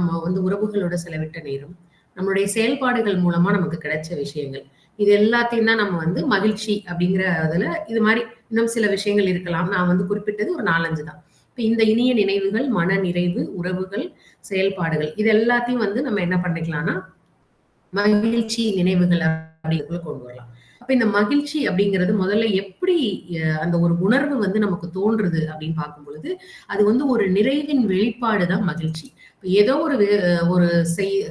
நம்ம வந்து உறவுகளோட செலவிட்ட நேரம், நம்மளுடைய செயல்பாடுகள் மூலமா நமக்கு கிடைச்ச விஷயங்கள். இது எல்லாத்தையும் தான் நம்ம வந்து மகிழ்ச்சி அப்படிங்கிற அதுல இது மாரி இன்னும் சில விஷயங்கள் இருக்கலாம். நான் வந்து குறிப்பிட்டது ஒரு 4, 5 தான். இப்ப இந்த இனிய நினைவுகள், மன நிறைவு, உறவுகள், செயல்பாடுகள் இது எல்லாத்தையும் வந்து நம்ம என்ன பண்ணிக்கலாம்னா, மகிழ்ச்சி நினைவுகள் அப்படிங்கிறதுக்குள்ள கொண்டு வரலாம். அப்ப இந்த மகிழ்ச்சி அப்படிங்கிறது முதல்ல எப்படி அந்த ஒரு உணர்வு வந்து நமக்கு தோன்றுது அப்படின்னு பார்க்கும் பொழுது, அது வந்து ஒரு நிறைவின் வெளிப்பாடு தான் மகிழ்ச்சி. இப்ப ஏதோ ஒரு ஒரு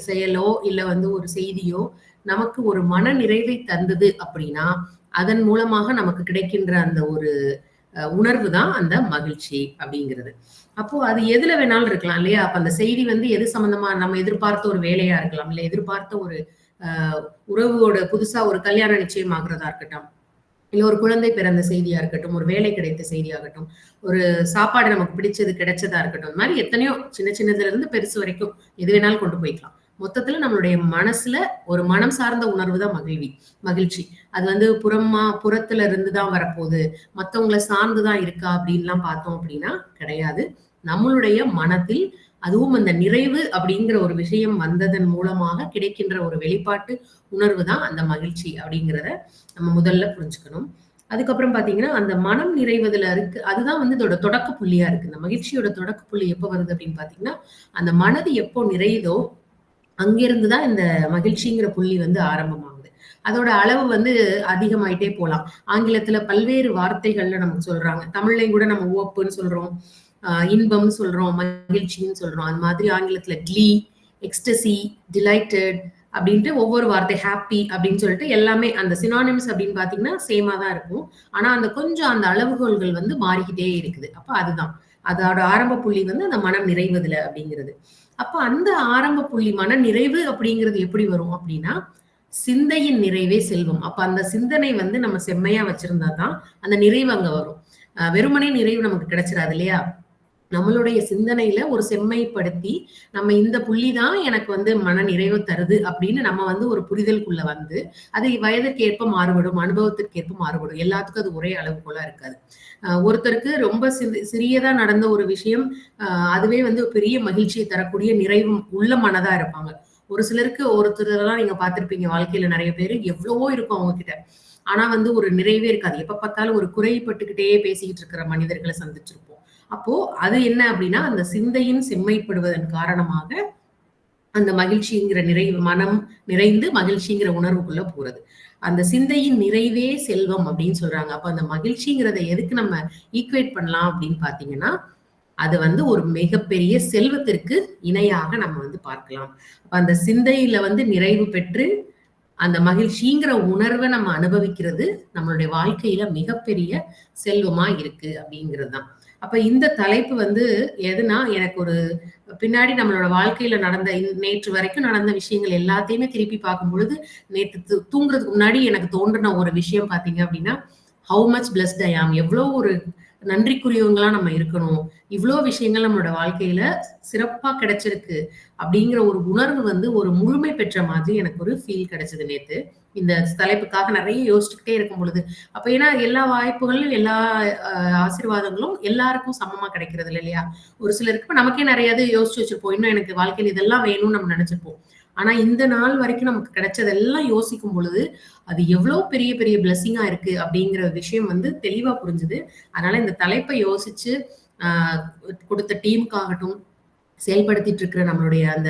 செயலோ, இல்ல வந்து ஒரு செய்தியோ நமக்கு ஒரு மன நிறைவை தந்தது அப்படின்னா, அதன் மூலமாக நமக்கு கிடைக்கின்ற அந்த ஒரு உணர்வு தான் அந்த மகிழ்ச்சி அப்படிங்கிறது. அப்போ அது எதுல வேணாலும் இருக்கலாம் இல்லையா? அப்ப அந்த செய்தி வந்து எது சம்மந்தமா நம்ம எதிர்பார்த்த ஒரு வேலையா இருக்கலாம். இல்ல எதிர்பார்த்த ஒரு அ உறவோட புதுசா ஒரு கல்யாணம் நிச்சயம் ஆகுறதா இருக்கட்டும். இல்ல ஒரு குழந்தை பிறந்த செய்தியா இருக்கட்டும், ஒரு வேலை கிடைத்த செய்தியாகட்டும், ஒரு சாப்பாடு நமக்கு பிடிச்சது கிடைச்சதா இருக்கட்டும். இந்த மாரி எத்தனையோ சின்ன சின்னதுல இருந்து பெருசு வரைக்கும் எது வேணாலும் கொண்டு போய்க்கலாம். மொத்தத்துல நம்மளுடைய மனசுல ஒரு மனம் சார்ந்த உணர்வு தான் மகிழ்ச்சி. அது வந்து புறத்துல இருந்து தான் வரப்போகுது. மத்தவங்கள சார்ந்து தான் இருக்கா அப்படின்லாம் பார்த்தோம் அப்படின்னா கிடையாது. நம்மளுடைய மனத்தில் அதுவும் அந்த நிறைவு அப்படிங்கிற ஒரு விஷயம் வந்ததன் மூலமாக கிடைக்கின்ற ஒரு வெளிப்பாட்டு உணர்வு தான் அந்த மகிழ்ச்சி அப்படிங்கிறத நம்ம முதல்ல புரிஞ்சுக்கணும். அதுக்கப்புறம் பார்த்தீங்கன்னா, அந்த மனம் நிறைவதுல இருக்கு. அதுதான் வந்து இதோட தொடக்க புள்ளியா இருக்கு. இந்த மகிழ்ச்சியோட தொடக்க புள்ளி எப்ப வருது அப்படின்னு பார்த்தீங்கன்னா, அந்த மனது எப்போ நிறையுதோ, அங்கிருந்து தான் இந்த மகிழ்ச்சிங்கிற புள்ளி வந்து ஆரம்பமாகுது. அதோட அளவு வந்து அதிகமாயிட்டே போலாம். ஆங்கிலத்துல பல்வேறு வார்த்தைகள்ல நமக்கு சொல்றாங்க. தமிழ்லயும் கூட நம்ம உவப்புன்னு சொல்றோம். இன்பம்னு சொல்றோம், மகிழ்ச்சின்னு சொல்றோம். அது மாதிரி ஆங்கிலத்துல க்ளீ, எக்ஸ்டசி, டிலைட்டட் அப்படின்ட்டு ஒவ்வொரு வார்த்தை ஹாப்பி அப்படின்னு சொல்லிட்டு எல்லாமே அந்த சினானிம்ஸ் அப்படின்னு பார்த்தீங்கன்னா சேமா தான் இருக்கும். ஆனா அந்த கொஞ்சம் அந்த அளவுகோல்கள் வந்து மாறிக்கிட்டே இருக்குது. அப்ப அதுதான். அதோட ஆரம்ப புள்ளி வந்து அந்த மனம் நிறைவதுல அப்படிங்கிறது. அப்ப அந்த ஆரம்ப புள்ளி மன நிறைவு அப்படிங்கிறது எப்படி வரும் அப்படின்னா, சிந்தையின் நிறைவே செல்வம். அப்ப அந்த சிந்தனை வந்து நம்ம செம்மையா வச்சிருந்தா தான் அந்த நிறைவு அங்க வரும். வெறுமனே நிறைவு நமக்கு கிடைச்சிராது இல்லையா? நம்மளுடைய சிந்தனையில ஒரு செம்மைப்படுத்தி, நம்ம இந்த புள்ளி தான் எனக்கு வந்து மன நிறைவு தருது அப்படின்னு நம்ம வந்து ஒரு புரிதலுக்குள்ள வந்து, அது வயதிற்கு ஏற்ப மாறுபடும், அனுபவத்திற்கு ஏற்ப மாறுபடும். எல்லாத்துக்கும் அது ஒரே அளவுகோலா இருக்காது. ஒருத்தருக்கு ரொம்ப சிறியதா நடந்த ஒரு விஷயம், அ அதுவே வந்து பெரிய மகிழ்ச்சியை தரக்கூடிய நிறைவும் உள்ள மனதா இருப்பாங்க. ஒரு சிலருக்கு ஒருத்தரெல்லாம் நீங்க பார்த்திருப்பீங்க வாழ்க்கையில நெறைய பேரு எவ்வளவோ இருக்கும் அவங்க கிட்ட. ஆனா வந்து ஒரு நிறைவே இருக்காது. எப்ப பார்த்தாலும் ஒரு குறைப்பட்டுக்கிட்டே பேசிக்கிட்டு இருக்கிற மனிதர்கள சந்திச்சிருப்போம். அப்போ அது என்ன அப்டின்னா, அந்த சிந்தையின் செம்மைப்படுவதன் காரணமாக அந்த மகிழ்ச்சிங்கிற நிறைவு மனம் நிறைந்து மகிழ்ச்சிங்கிற உணர்வுக்குள்ள போறது. அந்த சிந்தையின் நிறைவே செல்வம் அப்டின்னு சொல்றாங்க. அப்ப அந்த மகிழ்ச்சிங்கிறத எதுக்கு நம்ம ஈக்குவேட் பண்ணலாம் அப்டின்னு பார்த்தீங்கன்னா, அது வந்து ஒரு மிகப்பெரிய செல்வத்திற்கு இணையாக நம்ம வந்து பார்க்கலாம். அப்ப அந்த சிந்தையில வந்து நிறைவு பெற்று அந்த மகிழ்ச்சிங்கிற உணர்வ நம்ம அனுபவிக்கிறது, நம்மளுடைய வாழ்க்கையில மிகப்பெரிய செல்வமா இருக்கு அப்படிங்கிறது தான். அப்ப இந்த தலைப்பு வந்து எதுனா, எனக்கு ஒரு பின்னாடி நம்மளோட வாழ்க்கையில நடந்த நேற்று வரைக்கும் நடந்த விஷயங்கள் எல்லாத்தையுமே திருப்பி பார்க்கும் பொழுது, நேத்து தூங்குறதுக்கு முன்னாடி எனக்கு தோன்றுன ஒரு விஷயம் பார்த்தீங்க அப்படின்னா, ஹவ் மச் பிளெஸ்ட் ஐ ஆம். எவ்வளோ ஒரு நன்றிக்குரியவங்களா நம்ம இருக்கணும். இவ்ளோ விஷயங்கள் நம்மளோட வாழ்க்கையில சிறப்பா கிடைச்சிருக்கு. அப்படிங்கிற ஒரு உணர்வு வந்து ஒரு முழுமை பெற்ற மாதிரி எனக்கு ஒரு ஃபீல் கிடைச்சது நேத்து. இந்த தலைப்புக்காக நெறைய யோசிச்சுக்கிட்டே இருக்கும் பொழுது. அப்ப ஏன்னா எல்லா வாய்ப்புகளும், எல்லா அ ஆசீர்வாதங்களும் எல்லாருக்கும் சமமா கிடைக்கிறது இல்ல இல்லையா? ஒரு சிலருக்கு இப்ப நமக்கே நெறைய இது யோசிச்சு வச்சிருப்போம். இன்னும் எனக்கு வாழ்க்கையில இதெல்லாம் வேணும்னு நம்ம நெனச்சிருப்போம். ஆனா இந்த நாள் வரைக்கும் நமக்கு கிடைச்சதெல்லாம் யோசிக்கும் பொழுது, அது எவ்ளோ பெரிய பெரிய பிளெஸ்ஸிங்கா இருக்கு அப்படிங்கிற விஷயம் வந்து தெளிவா புரிஞ்சுது. அதனால இந்த தலைப்ப யோசிச்சு, அ குடுத்த டீமுக்காகட்டும், செயல்படுத்திட்டு இருக்கிற நம்மளுடைய அந்த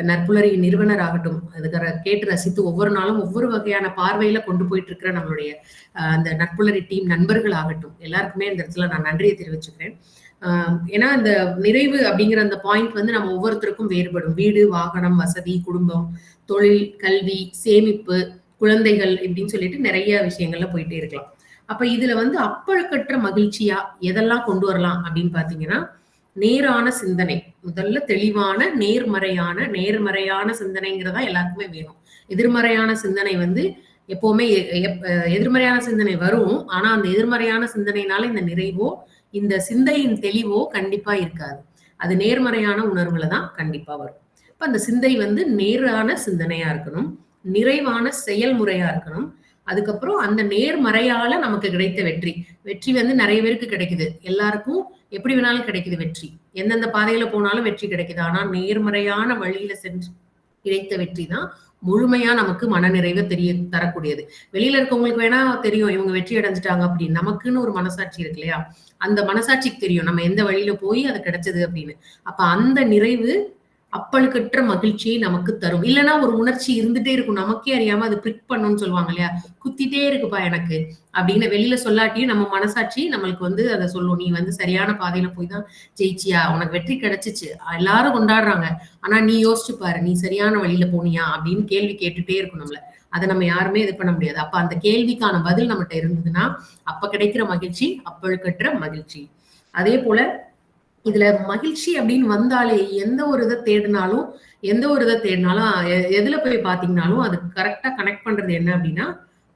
நற்புலரி நிறுவனர் ஆகட்டும், அதுக்கு கேட்டு ரசித்து ஒவ்வொரு நாளும் ஒவ்வொரு வகையான பார்வையில கொண்டு போயிட்டு இருக்கிற நம்மளுடைய அந்த நற்புலரி டீம் நண்பர்கள் ஆகட்டும், எல்லாருக்குமே இந்த இடத்துல நான் நன்றியை தெரிவிச்சுக்கிறேன். ஏன்னா அந்த நிறைவு அப்படிங்கிற அந்த பாயிண்ட் வந்து நம்ம ஒவ்வொருத்தருக்கும் வேறுபடும். வீடு, வாகனம், வசதி, குடும்பம், தொழில், கல்வி, சேமிப்பு, குழந்தைகள் இப்படின்னு சொல்லிட்டு நெறைய விஷயங்கள்ல போயிட்டே இருக்கலாம். அப்ப இதுல வந்து அப்பழுக்கற்ற மகிழ்ச்சியா எதெல்லாம் கொண்டு வரலாம் அப்படின்னு பார்த்தீங்கன்னா, நேரான சிந்தனை. முதல்ல தெளிவான, நேர்மறையான சிந்தனைங்கிறதா எல்லாருக்குமே வேணும். எதிர்மறையான சிந்தனை வந்து எப்பவுமே எ எப் எதிர்மறையான சிந்தனை வரும். ஆனா, அந்த எதிர்மறையான சிந்தனையினால இந்த நிறைவோ, இந்த சிந்தையின் தெளிவோ கண்டிப்பா இருக்காது. அது நேர்மறையான உணர்வுல தான் கண்டிப்பா வரும். அப்ப அந்த சிந்தை வந்து நேரான சிந்தனையா இருக்கணும். நிறைவான செயல்முறையா இருக்கணும். அதுக்கப்புறம் அந்த நேர்மறையால நமக்கு கிடைத்த வெற்றி. வெற்றி வந்து நெறைய பேருக்கு கிடைக்குது. எல்லாருக்கும் எப்படி வேணாலும் கிடைக்குது வெற்றி. எந்தெந்த பாதையில போனாலும் வெற்றி கிடைக்குது. ஆனா நேர்மறையான வழியில சென்று கிடைத்த வெற்றி தான் முழுமையா நமக்கு மனநிறைவ தரக்கூடியது. வெளியில இருக்கவங்களுக்கு வேணா தெரியும் இவங்க வெற்றி அடைஞ்சுட்டாங்க அப்படின்னு. நமக்குன்னு ஒரு மனசாட்சி இருக்கு இல்லையா? அந்த மனசாட்சிக்கு தெரியும் நம்ம எந்த வழியில போய் அது கிடைச்சது அப்படின்னு. அப்ப அந்த நிறைவு அப்பழுக்கற்ற மகிழ்ச்சியை நமக்கு தரும். இல்லன்னா ஒரு உணர்ச்சி இருந்துட்டே இருக்கும். நமக்கே அறியாம அது பிரிக் பண்ணும்னு சொல்லுவாங்க இல்லையா? குத்திட்டே இருக்குப்பா எனக்கு அப்படின்னு வெளியில சொல்லாட்டியும் நம்ம மனசாட்சி நம்மளுக்கு வந்து அத சொல்லும். நீ வந்து சரியான பாதையில போய் தான் ஜெயிச்சியா? உனக்கு வெற்றி கிடைச்சுச்சு. எல்லாரும் கொண்டாடுறாங்க. ஆனா நீ யோசிச்சு பாரு. நீ சரியான வழியில போனியா? அப்படின்னு கேள்வி கேட்டுட்டே இருக்கும் நம்மள. அத நம்ம யாருமே இது பண்ண முடியாது. அப்ப அந்த கேள்விக்கான பதில் நம்மட்ட இருந்ததுன்னா, அப்ப கிடைக்கிற மகிழ்ச்சி அப்பழுக்கற்ற மகிழ்ச்சி. அதே போல இதுல மகிழ்ச்சி அப்படின்னு வந்தாலே எந்த ஒரு இத தேடினாலும் எதுல போய் பார்த்தீங்கனாலும், அது கரெக்ட்டா கனெக்ட் பண்றது என்ன அப்படின்னா,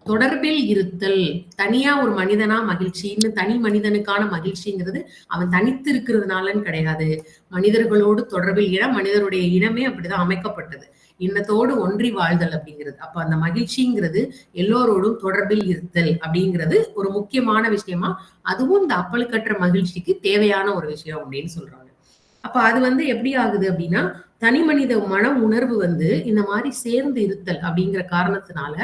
தொடர்பில் இருத்தல். தனியா ஒரு மனிதனா மகிழ்ச்சின்னு தனி மனிதனுக்கான மகிழ்ச்சிங்கிறது, அவன் தனித்து இருக்கிறதுனாலன்னு கிடையாது. மனிதர்களோடு தொடர்பில் மனிதருடைய இனமே அப்படிதான் அமைக்கப்பட்டது. இன்னத்தோடு ஒன்றி வாழ்தல் அப்படிங்கிறது. அப்ப அந்த மகிழ்ச்சிங்கிறது எல்லோரோடும் தொடர்பில் இருத்தல் அப்படிங்கிறது ஒரு முக்கியமான விஷயமா, அதுவும் இந்த அப்பழுக்கற்ற மகிழ்ச்சிக்கு தேவையான ஒரு விஷயம் அப்படின்னு சொல்றாங்க. அப்ப அது வந்து எப்படி ஆகுது அப்படின்னா, தனி மனித மன உணர்வு வந்து இந்த மாரி சேர்ந்து இருத்தல் அப்படிங்கிற காரணத்தினால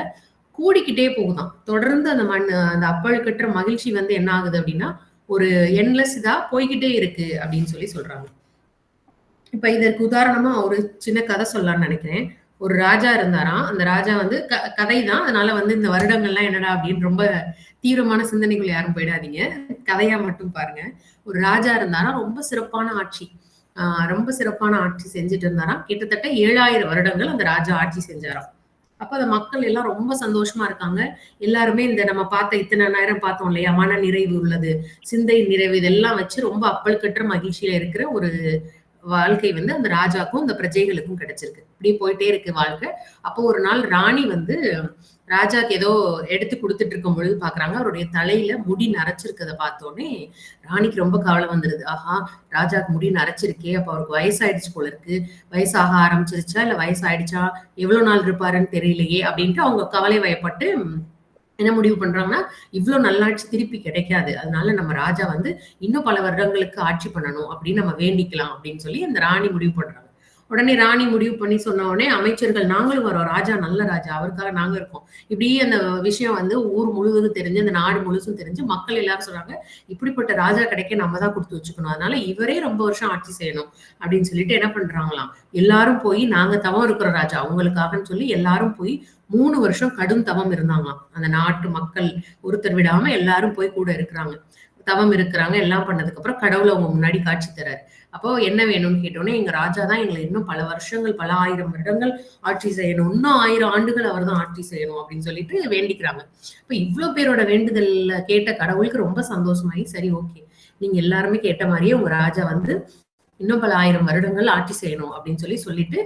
கூடிக்கிட்டே போகுதாம். தொடர்ந்து அந்த அப்பழுக்கற்ற மகிழ்ச்சி வந்து என்ன ஆகுது அப்படின்னா, ஒரு எண்ட்லெஸ் இதா போய்க்கிட்டே இருக்கு அப்படின்னு சொல்றாங்க. இப்ப இதற்கு உதாரணமா ஒரு சின்ன கதை சொல்லலாம்னு நினைக்கிறேன். ஒரு ராஜா இருந்தாராம். அந்த ராஜா வந்து கதை தான். அதனால வந்து இந்த வருடங்கள்லாம் என்னடா அப்படின்னு ரொம்ப தீவிரமான சிந்தனைக்குள்ள யாரும் போயிடாதீங்க. கதையா மட்டும் பாருங்க. ஒரு ராஜா இருந்தாராம். ரொம்ப சிறப்பான ஆட்சி. ஆ ரொம்ப சிறப்பான ஆட்சி செஞ்சுட்டு இருந்தாராம். கிட்டத்தட்ட 7000 வருடங்கள் அந்த ராஜா ஆட்சி செஞ்சாராம். அப்ப அந்த மக்கள் எல்லாம் ரொம்ப சந்தோஷமா இருக்காங்க. எல்லாருமே இந்த நம்ம பார்த்த இத்தன நேரம் பார்த்தோம் இல்லையா? மன நிறைவு உள்ளது, சிந்தை நிறைவு இதெல்லாம் வச்சு ரொம்ப அப்பழுக்கற்ற மகிழ்ச்சியில இருக்கிற ஒரு வாழ்க்கை வந்து அந்த ராஜாக்கும், அந்த பிரஜைகளுக்கும் கிடைச்சிருக்கு. இப்படியே போயிட்டே இருக்கு வாழ்க்கை. அப்போ ஒரு நாள் ராணி வந்து ராஜாக்கு ஏதோ எடுத்து குடுத்துட்டு இருக்கும் பொழுது பார்க்குறாங்க. அவருடைய தலையில முடி நரைச்சிருக்கத பார்த்தோனே, ராணிக்கு ரொம்ப கவலை வந்துருது. ஆஹா! ராஜாக்கு முடி நரைச்சிருக்கே! அப்ப அவருக்கு வயசாயிடுச்சு போல இருக்கு. வயசாக ஆரம்பிச்சிருச்சா? இல்ல வயசாயிடுச்சா? எவ்வளோ நாள் இருப்பாருன்னு தெரியலையே! அப்படின்ட்டு அவங்க கவலை வயப்பட்டு என்ன முடிவு பண்றாங்கன்னா, இவ்ளோ நல்லாட்சி திருப்பி கிடைக்காது. அதனால நம்ம ராஜா வந்து இன்னும் பல வருடங்களுக்கு ஆட்சி பண்ணணும் அப்படின்னு நம்ம வேண்டிக்கலாம் அப்படின்னு சொல்லி அந்த ராணி முடிவு பண்றாங்க. உடனே ராணி முடிவு பண்ணி சொன்ன உடனே அமைச்சர்கள் நாங்களும் வரோம். ராஜா நல்ல ராஜா. அவருக்காக நாங்க இருக்கோம். இப்படி அந்த விஷயம் வந்து ஊர் முழுவதும் தெரிஞ்சு, அந்த நாடு முழுசும் தெரிஞ்சு மக்கள் எல்லாரும் சொல்றாங்க, இப்படிப்பட்ட ராஜா கிடைக்க நம்ம தான் குடுத்து வச்சுக்கணும். அதனால இவரே ரொம்ப வருஷம் ஆட்சி செய்யணும் அப்படின்னு சொல்லிட்டு என்ன பண்றாங்களாம், எல்லாரும் போய் நாங்க தவம் இருக்கிறோம் ராஜா உங்களுக்காகன்னு சொல்லி எல்லாரும் போய் 3 வருஷம் கடும் தவம் இருந்தாங்களாம். அந்த நாட்டு மக்கள் ஒருத்தர் விடாம எல்லாரும் போய் கூட இருக்கிறாங்க. தவம் இருக்கிறாங்க. எல்லாம் பண்ணதுக்கு அப்புறம் கடவுள் அவங்க முன்னாடி காட்சி தர்றாரு. அப்போ என்ன வேணும்னு கேட்டோனே, எங்க ராஜா தான் எங்கள இன்னும் பல வருஷங்கள், பல 1000 வருடங்கள் ஆட்சி செய்யணும். இன்னும் 1000 ஆண்டுகள் அவர் தான் ஆட்சி செய்யணும் அப்படின்னு சொல்லிட்டு வேண்டிக்கிறாங்க. இப்ப இவ்ளோ பேரோட வேண்டுதல்ல கேட்ட கடவுளுக்கு ரொம்ப சந்தோஷமாயி, சரி ஓகே. நீங்க எல்லாருமே கேட்ட மாரியே உங்க ராஜா வந்து இன்னும் பல 1000 வருடங்கள் ஆட்சி செய்யணும் அப்படின்னு சொல்லிட்டு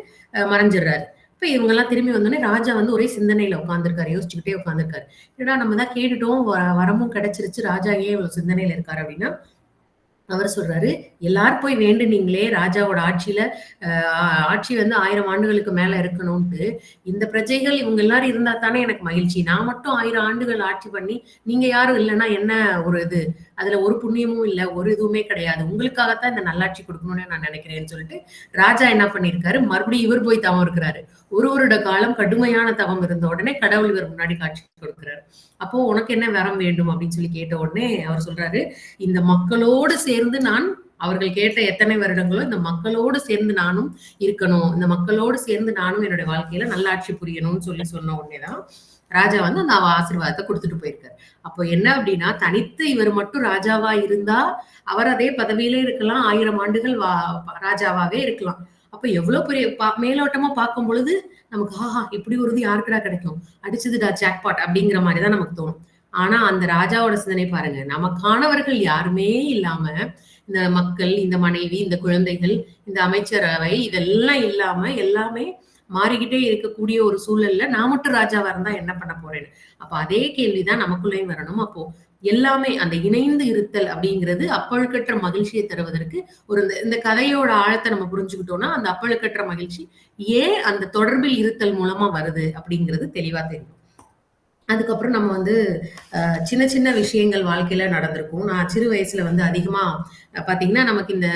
மறைஞ்சிடுறாரு. இப்ப இவங்கலாம் திரும்பி வந்தோனே, ராஜா வந்து ஒரே சிந்தனையில உட்கார்ந்திருக்காரு. யோசிச்சுக்கிட்டே உட்கார்ந்திருக்காரு. என்னடா நம்ம தான் கேட்டுட்டோம். வரமும் கிடைச்சிருச்சு. ராஜா ஏன் இவ்வளவு சிந்தனையில இருக்காரு அப்படின்னா, அவர் சொல்றாரு, எல்லாரும் போய் வேண்டுனீங்களே ராஜாவோட ஆட்சியில ஆட்சி வந்து 1000 ஆண்டுகளுக்கு மேல இருக்கணும்ட்டு, இந்த பிரஜைகள் இவங்க எல்லாரும் இருந்தா தானே எனக்கு மகிழ்ச்சி. நான் மட்டும் 1000 ஆண்டுகள் ஆட்சி பண்ணி, நீங்க யாரும் இல்லன்னா என்ன ஒரு இது? அதுல ஒரு புண்ணியமும் இல்ல, ஒரு இதுவுமே கிடையாது. உங்களுக்காகத்தான் இந்த நல்லாட்சி குடுக்கணும்னு நான் நினைக்கிறேன்னு சொல்லிட்டு, ராஜா என்ன பண்ணியிருக்காரு, மறுபடியும் இவர் போய் தவம் இருக்கிறாரு. ஒரு வருட காலம் கடுமையான தவம் இருந்த உடனே கடவுள் இவர் முன்னாடி காட்சி கொடுக்கிறாரு. அப்போ உனக்கு என்ன வரம் வேண்டும் அப்படின்னு சொல்லி கேட்ட உடனே அவர் சொல்றாரு, இந்த மக்களோடு சேர்ந்து நான் அவர்கள் கேட்ட எத்தனை வருடங்களோ இந்த மக்களோடு சேர்ந்து நானும் இருக்கணும். இந்த மக்களோடு சேர்ந்து நானும் என்னுடைய வாழ்க்கையில நல்லாட்சி புரியணும்னு சொன்ன உடனேதான் ராஜா வந்து அந்த ஆசீர்வாதத்தை குடுத்துட்டு போயிருக்காரு. அப்போ என்ன அப்படின்னா, தனித்து இவர் மட்டும் ராஜாவா இருந்தா, அவர் அதே பதவியிலே இருக்கலாம். 1000 ஆண்டுகள் ராஜாவாவே இருக்கலாம். அப்ப எவ்வளவு பெரிய மேலோட்டமா பார்க்கும் பொழுது, நமக்கு ஆஹா! இப்படி ஒரு இது யாருக்குடா கிடைக்கும்? அடிச்சதுடா ஜாக்பாட் அப்படிங்கிற மாரி தான் நமக்கு தோணும். ஆனா அந்த ராஜாவோட சிந்தனை பாருங்க. நமக்கானவர்கள் யாருமே இல்லாம, இந்த மக்கள், இந்த மனைவி, இந்த குழந்தைகள், இந்த அமைச்சரவை இதெல்லாம் இல்லாம எல்லாமே மாறிக்கிட்டே இருக்கக்கூடிய ஒரு சூழல்ல நான் மட்டும் ராஜாவா இருந்தா என்ன பண்ண போறேன்னு. அப்ப அதே கேள்விதான் நமக்குள்ளேயும் வரணும். அப்போ எல்லாமே அந்த இணைந்து இருத்தல் அப்படிங்கிறது அப்பழுக்கற்ற மகிழ்ச்சியை தருவதற்கு ஒரு இந்த கதையோட ஆழத்தை நம்ம புரிஞ்சுக்கிட்டோம்னா, அந்த அப்பழுக்கற்ற மகிழ்ச்சி ஏன் அந்த தொடர்பில் இருத்தல் மூலமா வருது அப்படிங்கிறது தெளிவா தெரியும். அதுக்கப்புறம் நம்ம வந்து சின்ன சின்ன விஷயங்கள் வாழ்க்கையில நடந்திருக்கும். நான் சிறு வயசுல வந்து அதிகமா பார்த்தீங்கன்னா, நமக்கு இந்த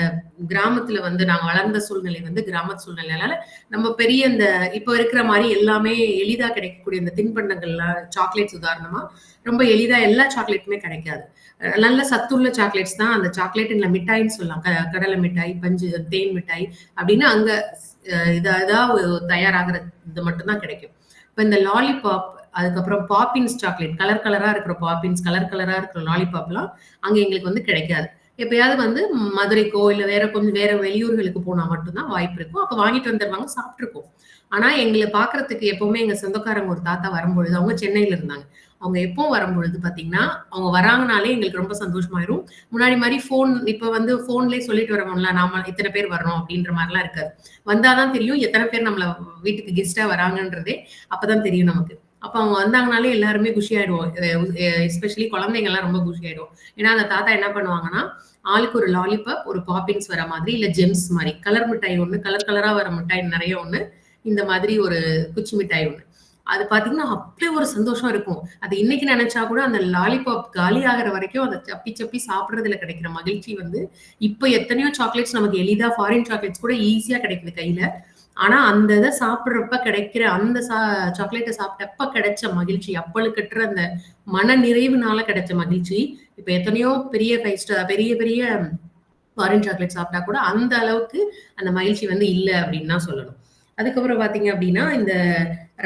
கிராமத்துல வந்து நாங்க வளர்ந்த சூழ்நிலை வந்து கிராமத்து சூழ்நிலைனால, நம்ம பெரிய இந்த இப்ப இருக்கிற மாரி எல்லாமே எளிதா கிடைக்கக்கூடிய இந்த தின்பண்டங்கள்லாம் சாக்லேட்ஸ் உதாரணமா, ரொம்ப எளிதா எல்லா சாக்லேட்டுமே கிடைக்காது. நல்ல சத்துள்ள சாக்லேட்ஸ் தான். அந்த சாக்லேட் இல்ல மிட்டாய்ன்னு சொல்லலாம். கடலை மிட்டாய், பஞ்சு தேன் மிட்டாய் அப்படின்னு அங்க இதா தயாராகுற இது மட்டும் தான் கிடைக்கும். இப்ப இந்த லாலிபாப், அதுக்கப்புறம் பாப்பின்ஸ் சாக்லேட், கலர் கலரா இருக்கிற பாப்பின்ஸ், கலர் கலரா இருக்கிற லாலிபாப்லாம் அங்க எங்களுக்கு வந்து கிடைக்காது. எப்பயாவது வந்து மதுரைக்கோ, இல்ல வேற கொஞ்சம் வேற வெளியூர்களுக்கு போனா மட்டும் தான் வாய்ப்பு இருக்கும். அப்ப வாங்கிட்டு வந்துருவாங்க, சாப்ட்டுருக்கோம். ஆனா எங்கள பார்க்கறதுக்கு எப்பவுமே எங்க சொந்தக்காரங்க ஒரு தாத்தா வரும்பொழுது, அவங்க சென்னையில இருந்தாங்க. அவங்க எப்பவும் வரும்பொழுது பார்த்தீங்கன்னா, அவங்க வராங்கனாலே எங்களுக்கு ரொம்ப சந்தோஷமாயிரும். முன்னாடி மாரி இப்ப வந்து ஃபோன்லயே சொல்லிட்டு வரோம்ல, நாம இத்தன பேர் வர்றோம் அப்டின்ற மாரிலாம் இருக்காது. வந்தா தான் தெரியும் எத்தன பேர் நம்மள வீட்டுக்கு கெஸ்ட்டா வராங்கன்றதே அப்பதான் தெரியும் நமக்கு. அப்ப அவங்க வந்தாங்கனாலே எல்லாருமே குஷி ஆயிடுவோம். எஸ்பெஷலி குழந்தைங்கலாம் ரொம்ப குஷி ஆயிடுவோம். ஏன்னா, அந்த தாத்தா என்ன பண்ணுவாங்கன்னா, ஆளுக்கு ஒரு லாலிபாப், ஒரு பாப்பின்ஸ் வர மாதிரி, இல்ல ஜெம்ஸ் மாரி. கலர் மிட்டாய் ஒண்ணு, கலர் கலரா வர மிட்டாய் நெறைய ஒண்ணு. இந்த மாதிரி ஒரு குச்சி மிட்டாய் ஒண்ணு. அது பார்த்தீங்கன்னா, அப்படி ஒரு சந்தோஷம் இருக்கும். அது இன்னைக்கு நெனச்சா கூட அந்த லாலிபாப் காலி ஆகுற வரைக்கும் அத சப்பி சப்பி சாப்பிடுறதுல கிடைக்கிற மகிழ்ச்சி வந்து, இப்ப எத்தனையோ சாக்லேட்ஸ் நமக்கு எளிதா ஃபாரின் சாக்லேட்ஸ் கூட ஈஸியா கிடைக்குது கையில. ஆனா, அந்த இத சாப்பிடுறப்ப கிடைக்கிற அந்த சாக்லேட்ட சாப்பிட்டப்ப கிடைச்ச மகிழ்ச்சி, அப்பழுக்கற்ற அந்த மன நிறைவுனால கிடைச்ச மகிழ்ச்சி, இப்ப எத்தனையோ பெரிய 5 ஸ்டார் பெரிய பெரிய ஃபாரின் சாக்லேட் சாப்பிட்டா கூட அந்த அளவுக்கு அந்த மகிழ்ச்சி வந்து இல்ல அப்படின்னு தான் சொல்லணும். அதுக்கப்புறம் பார்த்தீங்க அப்படின்னா, இந்த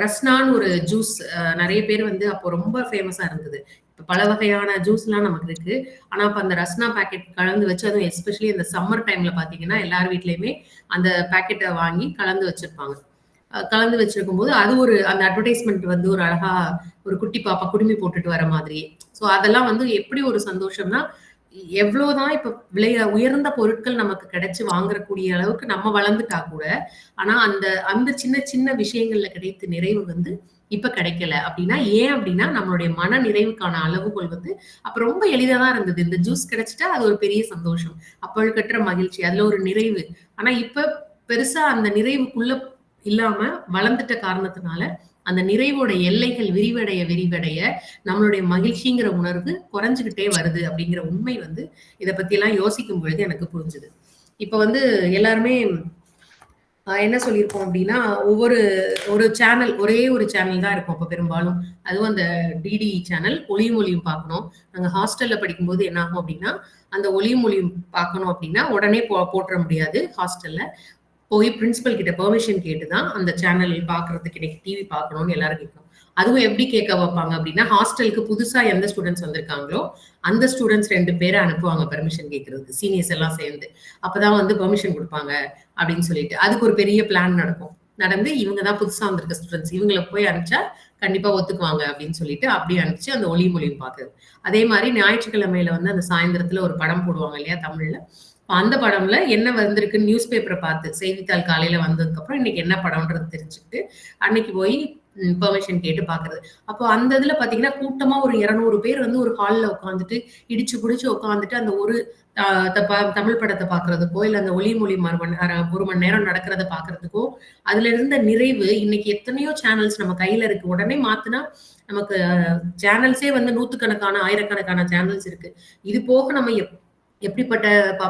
ரஸ்னான்னு ஒரு ஜூஸ் நெறைய பேர் வந்து அப்போ ரொம்ப ஃபேமஸா இருந்தது. இப்ப பல வகையான ஜூஸ்லாம் நமக்கு இருக்கு. ஆனா, அப்ப அந்த ரஸ்னா பாக்கெட் கலந்து வச்சு அதுவும் எஸ்பெஷலி இந்த சம்மர் டைம்ல பார்த்தீங்கன்னா, எல்லார் வீட்லயுமே அந்த பாக்கெட்ட வாங்கி கலந்து வச்சிருப்பாங்க. கலந்து வச்சிருக்கும்போது, அது ஒரு அந்த அட்வர்டைஸ்மென்ட் வந்து ஒரு அழகா ஒரு குட்டி பாப்பா குடுமி போட்டுட்டு வர மாதிரி. ஸோ அதெல்லாம் வந்து எப்படி ஒரு சந்தோஷம்னா, எவ்வளோதான் இப்ப உயர்ந்த பொருட்கள் நமக்கு கிடைச்சு வாங்கக்கூடிய அளவுக்கு நம்ம வளர்ந்துட்டா கூட, ஆனா அந்த அந்த சின்ன சின்ன விஷயங்கள்ல கிடைத்த நிறைவு வந்து இப்ப கிடைக்கல அப்படின்னா, ஏன் அப்படின்னா நம்மளுடைய மன நிறைவுக்கான அளவுகோல் வந்து அப்ப ரொம்ப எளிதா தான் இருந்தது. இந்த ஜூஸ் கிடைச்சுட்டா அது ஒரு பெரிய சந்தோஷம். அப்பழுக்கற்ற மகிழ்ச்சி. அதுல ஒரு நிறைவு. ஆனா இப்ப பெருசா அந்த நிறைவுக்குள்ள இல்லாம வளர்ந்துட்ட காரணத்தினால, அந்த நிறைவோட எல்லைகள் விரிவடைய விரிவடைய, நம்மளுடைய மகிழ்ச்சிங்கிற உணர்வு குறைஞ்சுகிட்டே வருது அப்படிங்கிற உண்மை வந்து இத பத்திலாம் யோசிக்கும் பொழுது எனக்கு புரிஞ்சுது. இப்ப வந்து எல்லாருமே என்ன சொல்லியிருப்போம் அப்டின்னா, ஒரு சேனல் ஒரே ஒரு சேனல் தான் இருக்கும் அப்ப பெரும்பாலும். அதுவும் அந்த டிடி சேனல் ஒளியும் ஒலியும் பார்க்கணும். நாங்க ஹாஸ்டல்ல படிக்கும்போது என்ன ஆகும் அப்டின்னா, அந்த ஒளியும் ஒலியும் பார்க்கணும் அப்டின்னா, உடனே போட்ற முடியாது ஹாஸ்டல்ல. போய் பிரின்சிபல் கிட்ட பெர்மிஷன் கேட்டு தான் அந்த சேனல் பார்க்கறதுக்கு இன்னைக்கு டிவி பார்க்கணும்னு எல்லாரும் கேட்கணும். அதுவும் எப்படி கேட்க வைப்பாங்க அப்படின்னா, ஹாஸ்டலுக்கு புதுசா எந்த ஸ்டூடண்ட்ஸ் வந்திருக்காங்களோ, அந்த ஸ்டூடண்ட்ஸ் 2 பேர அனுப்புவாங்க பெர்மிஷன் கேட்கறதுக்கு. சீனியர்ஸ் எல்லாம் சேர்ந்து. அப்பதான் வந்து பெர்மிஷன் குடுப்பாங்க அப்படின்னு சொல்லிட்டு. அதுக்கு ஒரு பெரிய பிளான் நடக்கும். நடந்து இவங்க தான் புதுசா வந்திருக்க ஸ்டூடண்ட்ஸ். இவங்கள போய் அனுப்பிச்சா கண்டிப்பா ஒத்துக்குவாங்க அப்படின்னு சொல்லிட்டு, அப்படியே அனுப்பிச்சு அந்த ஒளியும் ஒலியும் பார்க்குறது. அதே மாரி ஞாயிற்றுக்கிழமையில வந்து அந்த சாயந்திரத்தில ஒரு படம் போடுவாங்க இல்லையா தமிழ்ல. அந்த படம்ல என்ன வந்திருக்குன்னு நியூஸ் பேப்பர பார்த்து, செய்தித்தாள் காலையில வந்ததுக்கப்புறம், இன்னைக்கு என்ன படம்ன்றது தெரிஞ்சுக்கிட்டு, அன்னைக்கு போய் பெர்மிஷன் கேட்டு பார்க்குறது. அப்போ அந்த இதுல பார்த்தீங்கன்னா, கூட்டமா ஒரு 200 பேர் வந்து ஒரு ஹால்ல உட்காந்துட்டு, இடிச்சு புடிச்சு உட்காந்துட்டு, அந்த ஒரு அ த ப தமிழ் படத்த பார்க்குறதுக்கோ, இல்ல அந்த ஒளி மொழி 1 மணி நேரம் நடக்கிறத பார்க்குறதுக்கோ, அதுல இருந்த நிறைவு இன்னைக்கு எத்தனையோ சேனல்ஸ் நம்ம கையில இருக்கு. உடனே மாத்துனா, நமக்கு சேனல்ஸே வந்து நூத்துக்கணக்கான, ஆயிரக்கணக்கான சேனல்ஸ் இருக்கு. இது போக நம்ம எப்படிப்பட்ட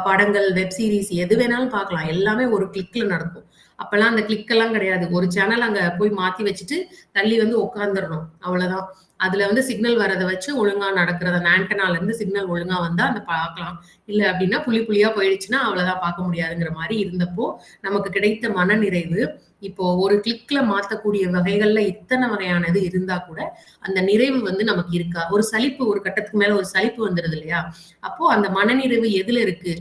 படங்கள், வெப் சீரிஸ் எது வேணாலும் பார்க்கலாம். எல்லாமே ஒரு கிளிக்ல நடக்கும். அப்பல்லாம் அந்த கிளிக் எல்லாம் கிடையாது. ஒரு சேனல் அங்க போய் மாத்தி வச்சுட்டு, தள்ளி வந்து உட்கார்ந்துரணும். அவ்வளதான். அதுல வந்து சிக்னல் வரத வச்சு ஒழுங்கா நடக்கிறது. அந்த ஆண்டனால இருந்து சிக்னல் ஒழுங்கா வந்தா அந்த பார்க்கலாம். இல்ல அப்படின்னா புள்ளி புள்ளியா போயிடுச்சுன்னா, அவ்வளதான் பார்க்க முடியாதுங்கிற மாரி இருந்தப்போ, நமக்கு கிடைத்த மனநிறைவு, இப்போ ஒரு கிளிக்ல மாத்தக்கூடிய வகைகள்ல இத்தன வகையானது இருந்தா கூட, அந்த நிறைவு வந்து நமக்கு இருக்கா? ஒரு சலிப்பு ஒரு கட்டத்துக்கு மேல ஒரு சலிப்பு வந்துருது இல்லையா? அப்போ அந்த மனநிறைவு எதுல இருக்கு?